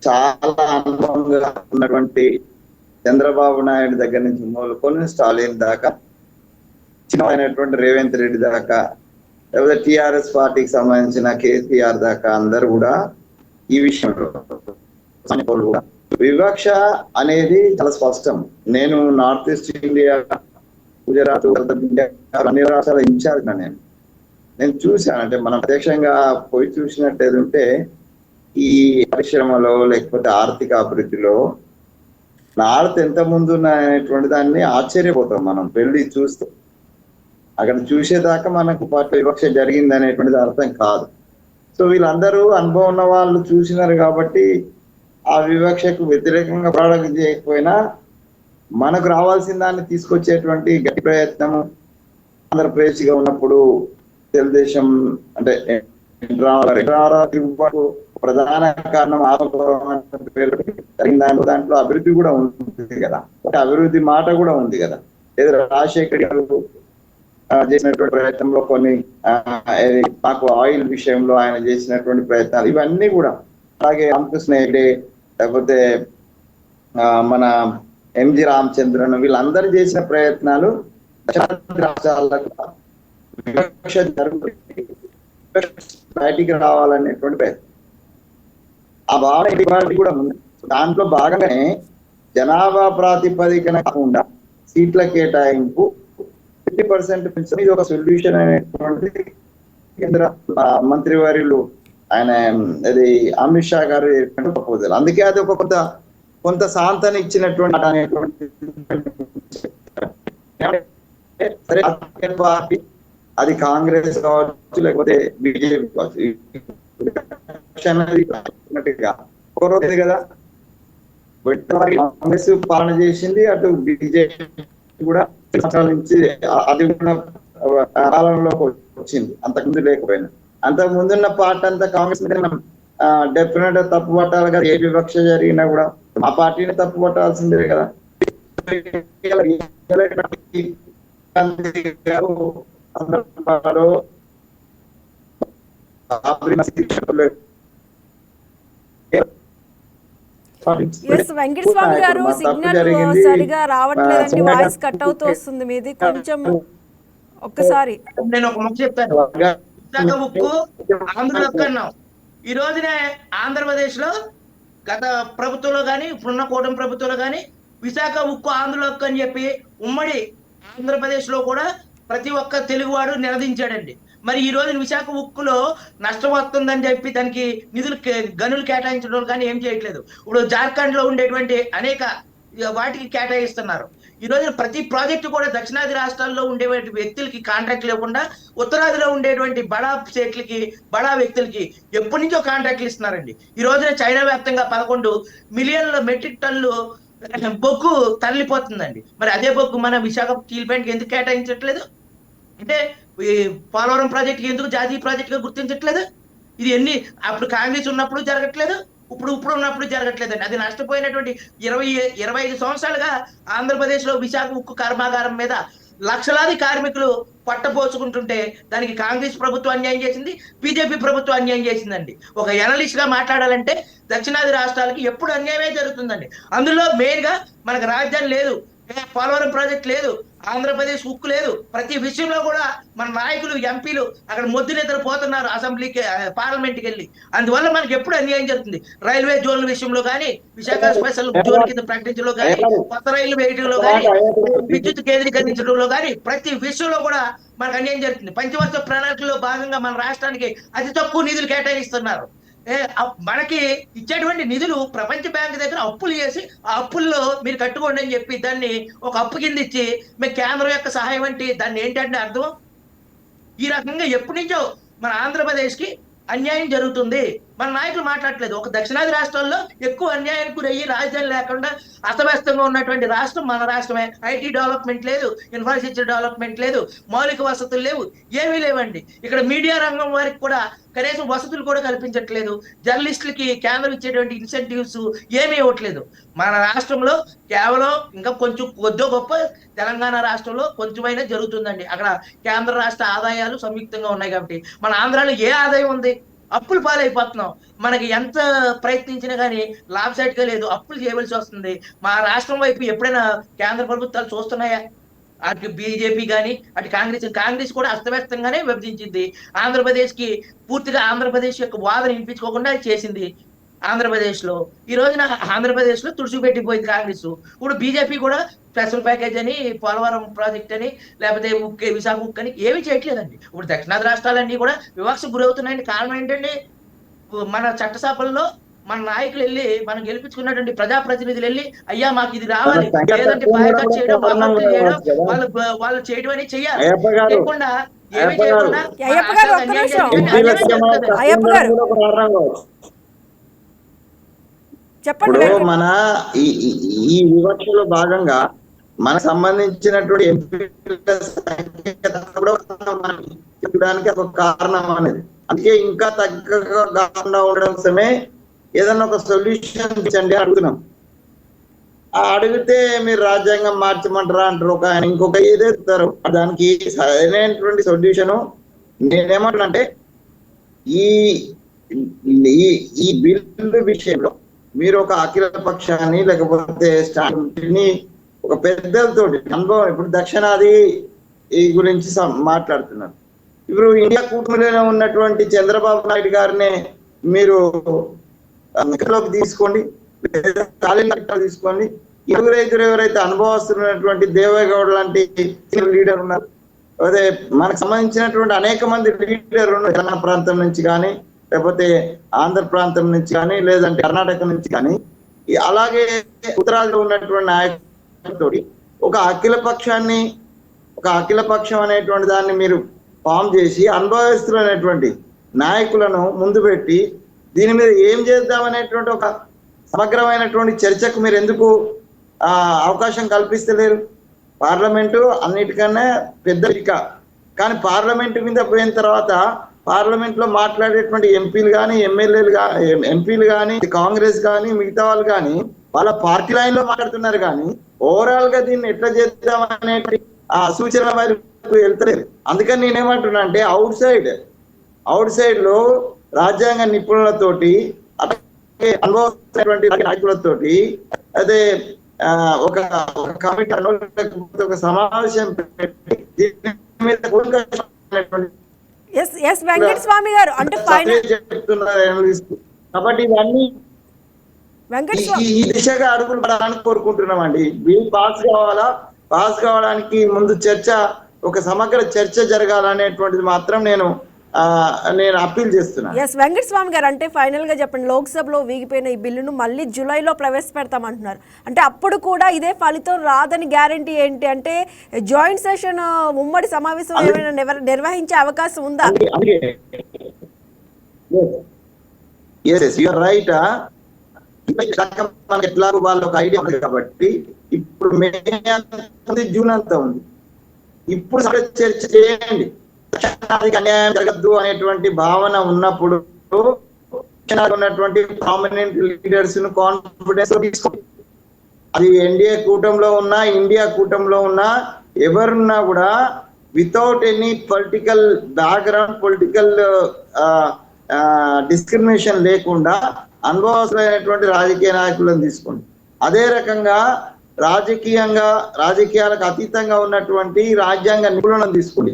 చాలా అనుభవంగా ఉన్నటువంటి చంద్రబాబు నాయుడు దగ్గర నుంచి మొదలుకొని స్టాలిన్ దాకా, చిన్నమైనటువంటి రేవంత్ రెడ్డి దాకా, లేకపోతే టిఆర్ఎస్ పార్టీకి సంబంధించిన కేసీఆర్ దాకా అందరు కూడా ఈ విషయంలో వివక్ష అనేది చాలా స్పష్టం. నేను నార్త్ ఈస్ట్ ఇండియా, గుజరాత్, అన్ని రాష్ట్రాల ఇన్ఛార్జ్ నేను చూశాను. అంటే మనం ప్రత్యక్షంగా పోయి చూసినట్టు ఉంటే ఈ పరిశ్రమలో లేకపోతే ఆర్థిక అభివృద్ధిలో నార్త్ ఎంత ముందు అనేటువంటి దాన్ని ఆశ్చర్యపోతాం మనం వెళ్ళి చూస్తూ. అక్కడ చూసేదాకా మనకు పార్టీ వివక్ష జరిగింది అనేటువంటిది అర్థం కాదు. సో వీళ్ళందరూ అనుభవం ఉన్న వాళ్ళు చూసినారు కాబట్టి ఆ వివక్షకు వ్యతిరేకంగా పోరాటం చేయకపోయినా మనకు రావాల్సిన దాన్ని తీసుకొచ్చేటువంటి గట్టి ప్రయత్నము ఆంధ్రప్రదేశ్గా ఉన్నప్పుడు తెలుగుదేశం అంటే ప్రధాన కారణం దాంట్లో అభివృద్ధి కూడా ఉంది కదా, అభివృద్ధి మాట కూడా ఉంది కదా. ఏదో రాజశేఖర్ గారు చేసినటువంటి ప్రయత్నంలో కొన్ని మాకు ఆయిల్ విషయంలో ఆయన చేసినటువంటి ప్రయత్నాలు ఇవన్నీ కూడా, అలాగే రామకృష్ణ హెగ్డే లేకపోతే మన ఎంజి రామచంద్రన్ వీళ్ళందరూ చేసిన ప్రయత్నాలు రాష్ట్రాలకు బయటికి రావాలనేటువంటి ప్రయత్నం, ఆ భావన కూడా ఉంది. దాంట్లో భాగంగానే జనాభా ప్రాతిపదికన కాకుండా సీట్ల కేటాయింపు 50% పెంచడం ఇది ఒక సొల్యూషన్ అనేటువంటి కేంద్ర మంత్రివర్యులు ఆయన అది అమిత్ షా గారు ప్రపోజల్. అందుకే అది ఒక కొంత సాంతన ఇచ్చినటువంటి అనేటువంటి పార్టీ, అది కాంగ్రెస్ కావచ్చు లేకపోతే బీజేపీ కావచ్చు, ఒకరోజు కదా కాంగ్రెస్ పాలన చేసింది, అటు బీజేపీ కూడా నుంచి అది కూడా కాలంలోకి వచ్చింది, అంతకుముందు లేకపోయినా. అంతకు ముందున్న పార్టీ అంతా కాంగ్రెస్ డెఫినెట్ తప్పు పట్టాలి కదా. ఏ వివక్ష జరిగినా కూడా ఆ పార్టీని తప్పు పట్టాల్సిందే కదా. వెంకటస్వామి గారు, సిగ్నల్ సరిగా రావట్లేదండి, వాయిస్ కట్ అవుతూ వస్తుంది మీది. కొంచెం ఒక్కసారి నేను ఒక ముఖ్య చెప్తాను. అన్నాం ఈ రోజునే ఆంధ్రప్రదేశ్ లో గత ప్రభుత్వంలో కానీ ఇప్పుడున్న కూటమి ప్రభుత్వంలో కానీ విశాఖ ఉక్కు ఆంధ్ర హక్కు అని చెప్పి ఉమ్మడి ఆంధ్రప్రదేశ్ లో కూడా ప్రతి ఒక్క తెలుగువాడు నిలదించాడండి. మరి ఈ రోజు విశాఖ ఉక్కులో నష్టం వస్తుందని చెప్పి దానికి గనులు కేటాయించడం కానీ ఏం చేయట్లేదు. ఇప్పుడు జార్ఖండ్ లో ఉండేటువంటి అనేక వాటికి కేటాయిస్తున్నారు. ఈ రోజు ప్రతి ప్రాజెక్టు కూడా దక్షిణాది రాష్ట్రాల్లో ఉండేటువంటి వ్యక్తులకి కాంట్రాక్ట్ లేకుండా ఉత్తరాదిలో ఉండేటువంటి బడా స్టేట్లకి బడా వ్యక్తులకి ఎప్పటి నుంచో కాంట్రాక్ట్లు ఇస్తున్నారండి. ఈ రోజున చైనా వ్యాప్తంగా 11 మిలియన్ల మెట్రిక్ టన్నులు బొగ్గు తరలిపోతుందండి. మరి అదే బొగ్గు మన విశాఖ స్టీల్ ప్లాంట్కి ఎందుకు కేటాయించట్లేదు? అంటే ఈ పోలవరం ప్రాజెక్ట్ ఎందుకు జాతీయ ప్రాజెక్ట్ గా గుర్తించట్లేదు? ఇది అప్పుడు కాంగ్రెస్ ఉన్నప్పుడు జరగట్లేదు, ఇప్పుడు ఉన్నప్పుడు జరగట్లేదండి. అది నష్టపోయినటువంటి 25 సంవత్సరాలుగా ఆంధ్రప్రదేశ్ లో విశాఖ ఉక్కు కర్మాగారం మీద లక్షలాది కార్మికులు పట్టపోసుకుంటుంటే దానికి కాంగ్రెస్ ప్రభుత్వం అన్యాయం చేసింది, బీజేపీ ప్రభుత్వం అన్యాయం చేసిందండి. ఒక ఎనలిస్ట్ గా మాట్లాడాలంటే దక్షిణాది రాష్ట్రాలకి ఎప్పుడు అన్యాయమే జరుగుతుందండి. అందులో మెయిన్ గా మనకు రాజధాని లేదు, పోలవరం ప్రాజెక్ట్ లేదు, ఆంధ్రప్రదేశ్ ఉక్కు లేదు. ప్రతి విషయంలో కూడా మన నాయకులు ఎంపీలు అక్కడ మొద్దు నిద్ర పోతున్నారు అసెంబ్లీకి పార్లమెంట్కి వెళ్ళి. అందువల్ల మనకి ఎప్పుడు అన్యాయం జరుగుతుంది. రైల్వే జోన్ల విషయంలో కానీ, విశాఖ స్పెషల్ జోన్ కింద ప్రకటించడంలో కానీ, కొత్త రైలు వేయడంలో కానీ, విద్యుత్ కేంద్రీకరించడంలో కానీ ప్రతి విషయంలో కూడా మనకు అన్యాయం జరుగుతుంది. పంచవర్ష ప్రణాళికలో భాగంగా మన రాష్ట్రానికి అతి తక్కువ నిధులు కేటాయిస్తున్నారు. మనకి ఇచ్చేటువంటి నిధులు ప్రపంచ బ్యాంక్ దగ్గర అప్పులు చేసి ఆ అప్పుల్లో మీరు కట్టుకోండి అని చెప్పి దాన్ని ఒక అప్పు కింద ఇచ్చి మేము కేంద్రం యొక్క సహాయం అంటే దాన్ని ఏంటంటే అర్థం? ఈ రకంగా ఎప్పటి నుంచో మన ఆంధ్రప్రదేశ్ కి అన్యాయం జరుగుతుంది. మన నాయకులు మాట్లాడలేదు. ఒక దక్షిణాది రాష్ట్రాల్లో ఎక్కువ అన్యాయానికి గురయ్యి రాజధాని లేకుండా అస్తవ్యస్తంగా ఉన్నటువంటి రాష్ట్రం మన రాష్ట్రమే. ఐటీ డెవలప్మెంట్ లేదు, ఇన్ఫ్రాస్ట్రక్చర్ డెవలప్మెంట్ లేదు, మౌలిక వసతులు లేవు, ఏమీ లేవండి. ఇక్కడ మీడియా రంగం వారికి కూడా కనీసం వసతులు కూడా కల్పించట్లేదు. జర్నలిస్టులకి కేంద్రం ఇచ్చేటువంటి ఇన్సెంటివ్స్ ఏమీ ఇవ్వట్లేదు. మన రాష్ట్రంలో కేవలం ఇంకా కొద్దో గొప్ప తెలంగాణ రాష్ట్రంలో కొంచెమైనా జరుగుతుందండి. అక్కడ కేంద్ర రాష్ట్ర ఆదాయాలు సంయుక్తంగా ఉన్నాయి కాబట్టి మన ఆంధ్రాలో ఏ ఆదాయం ఉంది? అప్పులు పాలైపోతున్నాం. మనకి ఎంత ప్రయత్నించినా కానీ లాభసాటిగా లేదు, అప్పులు చేయవలసి వస్తుంది. మా రాష్ట్రం వైపు ఎప్పుడైనా కేంద్ర ప్రభుత్వాలు చూస్తున్నాయా? అటు బీజేపీ కానీ అటు కాంగ్రెస్ కూడా అస్తవ్యస్తంగానే విభజించింది. ఆంధ్రప్రదేశ్ కి పూర్తిగా ఆంధ్రప్రదేశ్ యొక్క వాదన వినిపించుకోకుండా చేసింది. ఆంధ్రప్రదేశ్ లో ఈ రోజున ఆంధ్రప్రదేశ్ లో తుడిచిపెట్టిపోయింది కాంగ్రెస్. ఇప్పుడు బీజేపీ కూడా స్పెషల్ ప్యాకేజ్ అని, పోలవరం ప్రాజెక్ట్ అని, లేకపోతే విశాఖ ఉక్కు అని ఏమీ చేయట్లేదండి. ఇప్పుడు దక్షిణాది రాష్ట్రాలన్నీ కూడా వివక్ష గురవుతున్నాయండి. కారణం ఏంటండి? మన చట్టసభల్లో మన నాయకులు వెళ్ళి మనం గెలిపించుకున్నటువంటి ప్రజాప్రతినిధులు వెళ్ళి అయ్యా మాకు ఇది రావాలి, లేదంటే బాయ్కాట్ చేయడం, వాళ్ళు చేయడం అని చెయ్యాలి. లేకుండా ఏమీ చేయకుండా చెప్పండి. మన ఈ వివక్షలో భాగంగా మనకు సంబంధించినటువంటి ఎంపీల చెప్పడానికి ఒక కారణం అనేది. అందుకే ఇంకా తగ్గకుండా ఉండడం కోసమే ఏదన్నా ఒక సొల్యూషన్ ఇచ్చండి అడుగుతున్నాం. అడిగితే మీరు రాజ్యాంగం మార్చమంటారా అంటారు, ఒక ఇంకొక ఏదైతారు. దానికి సరైనటువంటి సొల్యూషను నేనేమంటానంటే ఈ బిల్లు విషయంలో మీరు ఒక అఖిల పక్షాన్ని లేకపోతే స్టాండ్ని ఒక పెద్దలతోటి అనుభవం, ఇప్పుడు దక్షిణాది ఈ గురించి మాట్లాడుతున్నారు. ఇప్పుడు ఇండియా కూటమిలోనే ఉన్నటువంటి చంద్రబాబు నాయుడు గారిని మీరు లోకి తీసుకోండి, తీసుకోండి. ఎవరైతే అనుభవస్తున్నటువంటి దేవేగౌడ లాంటి లీడర్ ఉన్నారు, అదే మనకు సంబంధించినటువంటి అనేక మంది లీడర్ ఉన్నారు. తెలంగాణ ప్రాంతం నుంచి కానీ, లేకపోతే ఆంధ్ర ప్రాంతం నుంచి కానీ, లేదంటే కర్ణాటక నుంచి కానీ, అలాగే ఉత్తరాదిలో ఉన్నటువంటి నాయకులతో ఒక అఖిల పక్షం అనేటువంటి దాన్ని మీరు ఫామ్ చేసి అనుభవస్తులైనటువంటి నాయకులను ముందు పెట్టి దీని మీద ఏం చేద్దామనేటువంటి ఒక సమగ్రమైనటువంటి చర్చకు మీరు ఎందుకు అవకాశం కల్పిస్తలేరు? పార్లమెంటు అన్నిటికన్నా పెద్ద కానీ పార్లమెంటు మీద పోయిన తర్వాత పార్లమెంట్ లో మాట్లాడేటువంటి ఎంపీలు కానీ, ఎంపీలు కానీ, కాంగ్రెస్ కానీ, మిగతా వాళ్ళు కానీ వాళ్ళ పార్టీ లైన్ లో మాట్లాడుతున్నారు. కానీ ఓవరాల్ గా దీన్ని ఎట్లా చేద్దాం అనే సూచనల వైపు వెళ్తలేదు. అందుకని నేనేమంటున్నా అంటే అవుట్ సైడ్ లో రాజ్యాంగ నిపుణులతోటి, అలాగే అనుభవమైనటువంటి నాయకులతోటి, అదే ఒక కమిటీ ఒక సమావేశం పెట్టి దీని మీద వెంకటస్వామి గారు అంటే కాబట్టి ఇవన్నీ ఈ దిశగా అడుగులు పడాలని కోరుకుంటున్నామండి. బిల్ పాస్ కావడానికి ముందు చర్చ ఒక సమగ్ర చర్చ జరగాలనేటువంటిది మాత్రం నేను అప్పీల్ చేస్తున్నాను. ఎస్ వెంకటస్వామి గారు, అంటే ఫైనల్ గా చెప్పండి, లోక్సభలో వీగిపోయిన ఈ బిల్లును మళ్ళీ జూలైలో ప్రవేశపెడతామంటున్నారు. అంటే అప్పుడు కూడా ఇదే ఫలితం రాదని గ్యారంటీ ఏంటి? అంటే జాయింట్ సెషన్ ఉమ్మడి సమావేశం ఏమైనా నిర్వహించే అవకాశం ఉందా? రైట్. ఎట్లాగో వాళ్ళ ఒక ఐడియా ఉంది కాబట్టి ఇప్పుడు మే జూన్ అంతా ఉంది. ఇప్పుడు చర్చ చేయండి. అన్యాయం జరగద్దు అనేటువంటి భావన ఉన్నప్పుడు ఉన్నటువంటి ప్రామినెంట్ లీడర్స్ ను కాన్ఫిడెన్స్ తీసుకోండి. అది ఎన్డీఏ కూటమిలో ఉన్నా, ఇండియా కూటమిలో ఉన్నా, ఎవరున్నా కూడా without any political background, political discrimination లేకుండా అనుభవస్తులైనటువంటి రాజకీయ నాయకులను తీసుకోండి. అదే రకంగా రాజకీయాలకు అతీతంగా ఉన్నటువంటి రాజ్యాంగ నిపుణులను తీసుకోండి.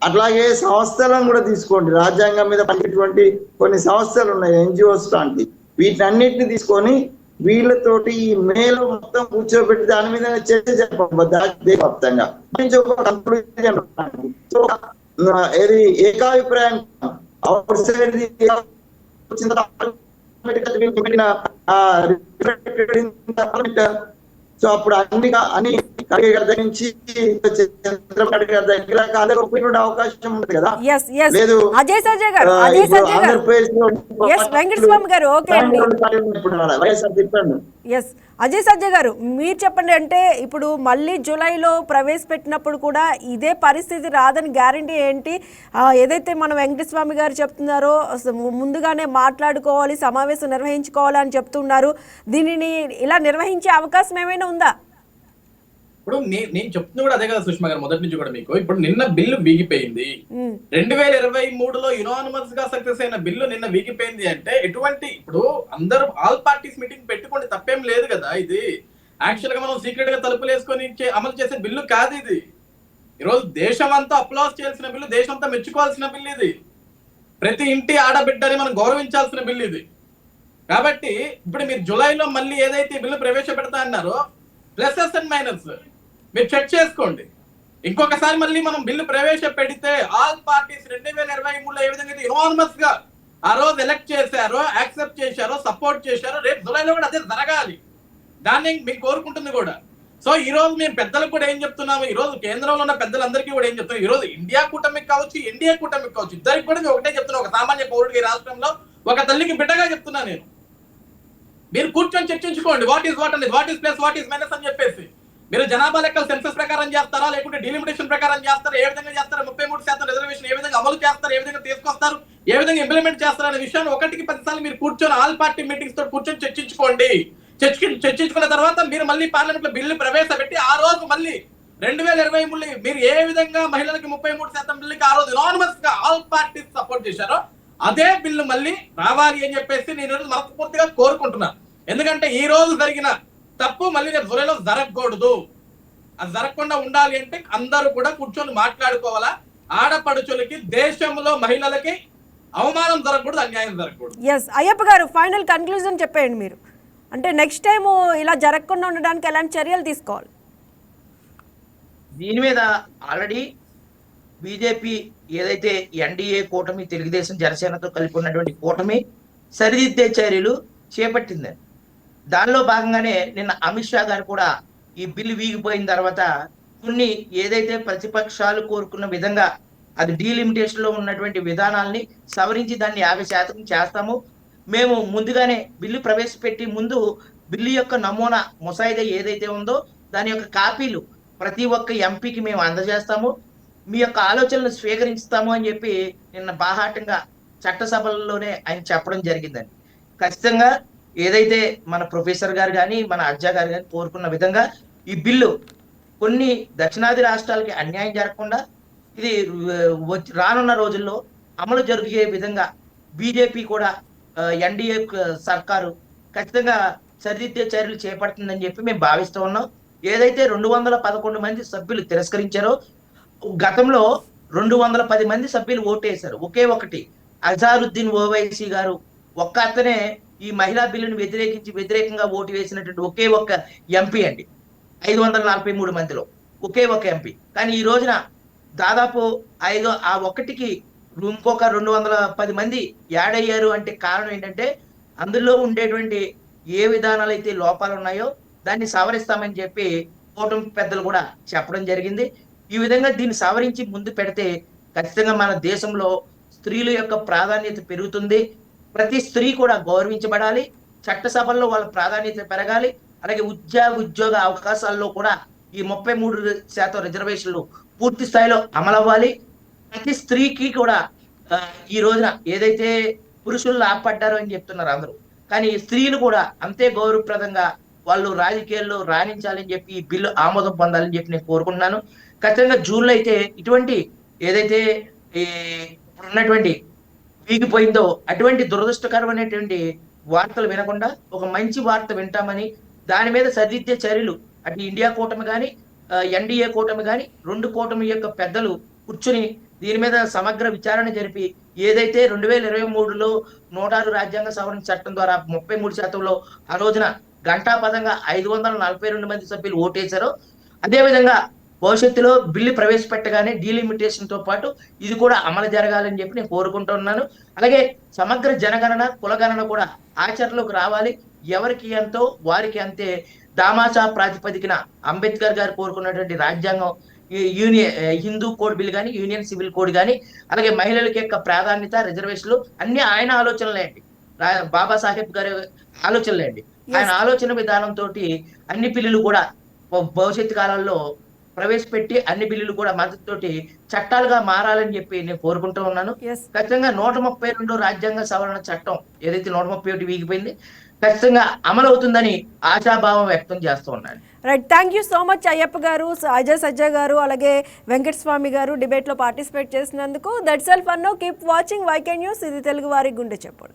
అట్లాగే సంస్థలను కూడా తీసుకోండి. రాజ్యాంగం మీద పనిచేటువంటి కొన్ని సంస్థలు ఉన్నాయి, ఎన్జిఓస్ లాంటి. వీటన్నిటిని తీసుకొని వీళ్ళతోటి ఈ మేలో మొత్తం కూర్చోబెట్టి దాని మీద చర్చ జరపబద్దంగా ఏది ఏకాభిప్రాయం సో అప్పుడు అన్ని నుంచి చంద్రబాబు గారి దగ్గర అవకాశం ఉంది కదా. లేదు అజయ్ సజ్జ గారు, మీరు చెప్పండి. అంటే ఇప్పుడు మళ్ళీ జూలైలో ప్రవేశపెట్టినప్పుడు కూడా ఇదే పరిస్థితి రాదని గ్యారంటీ ఏంటి? ఏదైతే మనం వెంకటస్వామి గారు చెప్తున్నారో ముందుగానే మాట్లాడుకోవాలి, సమావేశం నిర్వహించుకోవాలి అని చెప్తున్నారు. దీనిని ఇలా నిర్వహించే అవకాశం ఏమైనా ఉందా? ఇప్పుడు నేను చెప్తున్నా కూడా అదే కదా సుష్మా గారు, మొదటి నుంచి కూడా మీకు. ఇప్పుడు నిన్న బిల్లు వీగిపోయింది. 2023లో యునానిమస్ గా సక్సెస్ అయిన బిల్లు నిన్న వీగిపోయింది అంటే ఎటువంటి, ఇప్పుడు అందరూ ఆల్ పార్టీస్ మీటింగ్ పెట్టుకోండి, తప్పేం లేదు కదా. ఇది యాక్చువల్ గా మనం సీక్రెట్ గా తలుపులు వేసుకొని అమలు చేసే బిల్లు కాదు ఇది. ఈరోజు దేశం అంతా అప్లాస్ చేయాల్సిన బిల్లు, దేశం అంతా మెచ్చుకోవాల్సిన బిల్లు ఇది. ప్రతి ఇంటి ఆడబిడ్డని మనం గౌరవించాల్సిన బిల్లు ఇది. కాబట్టి ఇప్పుడు మీరు జూలైలో మళ్ళీ ఏదైతే బిల్లు ప్రవేశపెడతా అన్నారో ప్లసెస్ అండ్ మైనస్ మీరు చెక్ చేసుకోండి. ఇంకొకసారి మళ్ళీ మనం బిల్లు ప్రవేశపెడితే ఆల్ పార్టీస్ 2023లో ఏ విధంగా యునానిమస్ గా ఆ రోజు ఎలక్ట్ చేశారో, యాక్సెప్ట్ చేశారో, సపోర్ట్ చేశారో, రేపు జూలైలో కూడా అదే జరగాలి. దాన్ని మీకు కోరుకుంటుంది కూడా. సో ఈ రోజు మేము పెద్దలకు కూడా ఏం చెప్తున్నాము, ఈ రోజు కేంద్రంలో ఉన్న పెద్దలందరికీ కూడా ఏం చెప్తున్నాం, ఈ రోజు ఇండియా కూటమికి కావచ్చు, ఎన్డీఏ కూటమికి కావచ్చు, ఇద్దరికి కూడా ఒకటే చెప్తున్నా. ఒక సామాన్య పౌరుడికి రాష్ట్రంలో ఒక తల్లికి బిడ్డగా చెప్తున్నా నేను, మీరు కూర్చొని చర్చించుకోండి. వాట్ ఈస్ వాట్ అనేది, what is plus, what is minus అని చెప్పేసి. మీరు జనాభా లెక్కలు సెన్సస్ ప్రకారం చేస్తారా, లేకుంటే డిలిమిటేషన్ ప్రకారం చేస్తారా, ఏ విధంగా చేస్తారా, 33% రిజర్వేషన్ ఏ విధంగా అమలు చేస్తారు, ఏ విధంగా తీసుకొస్తారు, ఏ విధంగా ఇంప్లిమెంట్ చేస్తారు అనే విషయాన్ని 1కి 10 సార్లు మీరు కూర్చొని ఆల్ పార్టీ మీటింగ్స్ తో కూర్చొని చర్చించుకోండి. చర్చించుకున్న తర్వాత మీరు మళ్ళీ పార్లమెంట్ లో బిల్లు ప్రవేశపెట్టి ఆ రోజు మళ్ళీ 2023 మీరు ఏ విధంగా మహిళలకి 33% బిల్లుకి ఆ రోజు యునానిమస్ గా ఆల్ పార్టీస్ సపోర్ట్ చేశారో అదే బిల్లు మళ్ళీ రావాలి అని చెప్పేసి నేను మనస్ఫూర్తిగా కోరుకుంటున్నాను. ఎందుకంటే ఈ రోజు జరిగిన తప్పు మళ్ళీ రేపు జూలైలో జరగకూడదు. అది జరగకుండా ఉండాలి అంటే అందరూ కూడా కూర్చొని మాట్లాడుకోవాలా. ఆడపడుచులకి, దేశంలో మహిళలకి అవమానం జరగకూడదు, అన్యాయం జరగకూడదు. ఎస్ అయ్యప్ప గారు, ఫైనల్ కన్క్లూజన్ చెప్పేయండి మీరు. అంటే నెక్స్ట్ టైం ఇలా జరగకుండా ఉండడానికి ఎలాంటి చర్యలు తీసుకోవాలి? దీని మీద ఆల్రెడీ బీజేపీ ఏదైతే ఎన్డీఏ కూటమి, తెలుగుదేశం, జనసేనతో కలిపి ఉన్నటువంటి కూటమి సరిదిద్దే చర్యలు చేపట్టిందని. దానిలో భాగంగానే నిన్న అమిత్ షా గారు కూడా ఈ బిల్లు వీగిపోయిన తర్వాత కొన్ని ఏదైతే ప్రతిపక్షాలు కోరుకున్న విధంగా అది డీలిమిటేషన్ లో ఉన్నటువంటి విధానాల్ని సవరించి దాన్ని 50% చేస్తాము. మేము ముందుగానే బిల్లు ప్రవేశపెట్టి ముందు బిల్లు యొక్క నమూనా ముసాయిదా ఏదైతే ఉందో దాని యొక్క కాపీలు ప్రతి ఒక్క ఎంపీకి మేము అందజేస్తాము, మీ యొక్క ఆలోచనలు స్వీకరిస్తాము అని చెప్పి నిన్న బాహాటంగా చట్టసభల్లోనే ఆయన చెప్పడం జరిగిందని. ఖచ్చితంగా ఏదైతే మన ప్రొఫెసర్ గారు కానీ, మన అజ్జా గారు కానీ కోరుకున్న విధంగా ఈ బిల్లు కొన్ని దక్షిణాది రాష్ట్రాలకి అన్యాయం జరగకుండా ఇది రానున్న రోజుల్లో అమలు జరిగే విధంగా బీజేపీ కూడా ఎన్డీఏ సర్కారు ఖచ్చితంగా సరిదిద్దే చర్యలు చేపడుతుందని చెప్పి మేము భావిస్తూ ఉన్నాం. ఏదైతే 211 మంది సభ్యులు తిరస్కరించారో, గతంలో 210 మంది సభ్యులు ఓటేశారు. ఒకే ఒకటి అజారుద్దీన్ ఓవైసీ గారు ఒక్క అతనే ఈ మహిళా బిల్లును వ్యతిరేకంగా ఓటు వేసినటువంటి ఒకే ఒక్క ఎంపీ అండి 543 మందిలో. ఒకే ఒక ఎంపీ. కానీ ఈ రోజున దాదాపు ఆ ఒక్కటికి ఇంకొక 210 మంది యాడ్ అయ్యారు అంటే కారణం ఏంటంటే అందులో ఉండేటువంటి ఏ విధానాలు అయితే లోపాలు ఉన్నాయో దాన్ని సవరిస్తామని చెప్పి కూటమి పెద్దలు కూడా చెప్పడం జరిగింది. ఈ విధంగా దీన్ని సవరించి ముందు పెడితే ఖచ్చితంగా మన దేశంలో స్త్రీల యొక్క ప్రాధాన్యత పెరుగుతుంది. ప్రతి స్త్రీ కూడా గౌరవించబడాలి. చట్టసభల్లో వాళ్ళ ప్రాధాన్యత పెరగాలి. అలాగే ఉద్యోగ అవకాశాల్లో కూడా ఈ 33% రిజర్వేషన్లు పూర్తి స్థాయిలో అమలవ్వాలి. ప్రతి స్త్రీకి కూడా ఈ రోజున ఏదైతే పురుషులు లాభపడ్డారో అని చెప్తున్నారు అందరూ, కానీ స్త్రీలు కూడా అంతే గౌరవప్రదంగా వాళ్ళు రాజకీయాల్లో రాణించాలని చెప్పి ఈ బిల్లు ఆమోదం పొందాలని చెప్పి నేను కోరుకుంటున్నాను. ఖచ్చితంగా జూన్లో అయితే ఇటువంటి ఏదైతే ఈ ఉన్నటువంటి వీగిపోయిందో అటువంటి దురదృష్టకరమైనటువంటి వార్తలు వినకుండా ఒక మంచి వార్త వింటామని, దాని మీద సరిదిద్దే చర్యలు అటు ఇండియా కూటమి కానీ ఎన్డీఏ కూటమి కానీ 2 కూటమి యొక్క పెద్దలు కూర్చుని దీని మీద సమగ్ర విచారణ జరిపి ఏదైతే 2023లో 106 రాజ్యాంగ సవరణ చట్టం ద్వారా 33%లో ఆ రోజున ఘంటాపథంగా 542 మంది సభ్యులు ఓటేశారో అదేవిధంగా భవిష్యత్తులో బిల్లు ప్రవేశపెట్టగానే డీలిమిటేషన్ తో పాటు ఇది కూడా అమలు జరగాలని చెప్పి నేను కోరుకుంటున్నాను. అలాగే సమగ్ర జనగణన కులగణన కూడా ఆచరణలోకి రావాలి. ఎవరికి ఎంతో వారికి అంతే దామాషా ప్రాతిపదికన అంబేద్కర్ గారు కోరుకున్నటువంటి రాజ్యాంగం హిందూ కోడ్ బిల్ కానీ యూనియన్ సివిల్ కోడ్ కానీ అలాగే మహిళలకి యొక్క ప్రాధాన్యత రిజర్వేషన్లు అన్ని ఆయన ఆలోచనలే అండి. బాబాసాహెబ్ గారి ఆలోచనలే అండి. ఆయన ఆలోచన విధానంతో అన్ని బిల్లులు కూడా భవిష్యత్తు కాలంలో ప్రవేశపెట్టి అన్ని బిల్లులు కూడా మద్దతుతోటి చట్టాలుగా మారాలని చెప్పి నేను కోరుకుంటూ ఉన్నాను. ఖచ్చితంగా 132 రాజ్యాంగ సవరణ చట్టం ఏదైతే 131 వీగిపోయింది ఖచ్చితంగా అమలు అవుతుందని ఆశాభావం వ్యక్తం చేస్తూ ఉన్నాను. Right, thank you so much Ayyappa గారు, అజయ్ సజ్జా గారు, అలాగే వెంకటస్వామి గారు డిబేట్లో పార్టిసిపేట్ చేసినందుకు. That's all for now. Keep watching YK news. ఇది తెలుగు వారి గుండె చప్పుడు.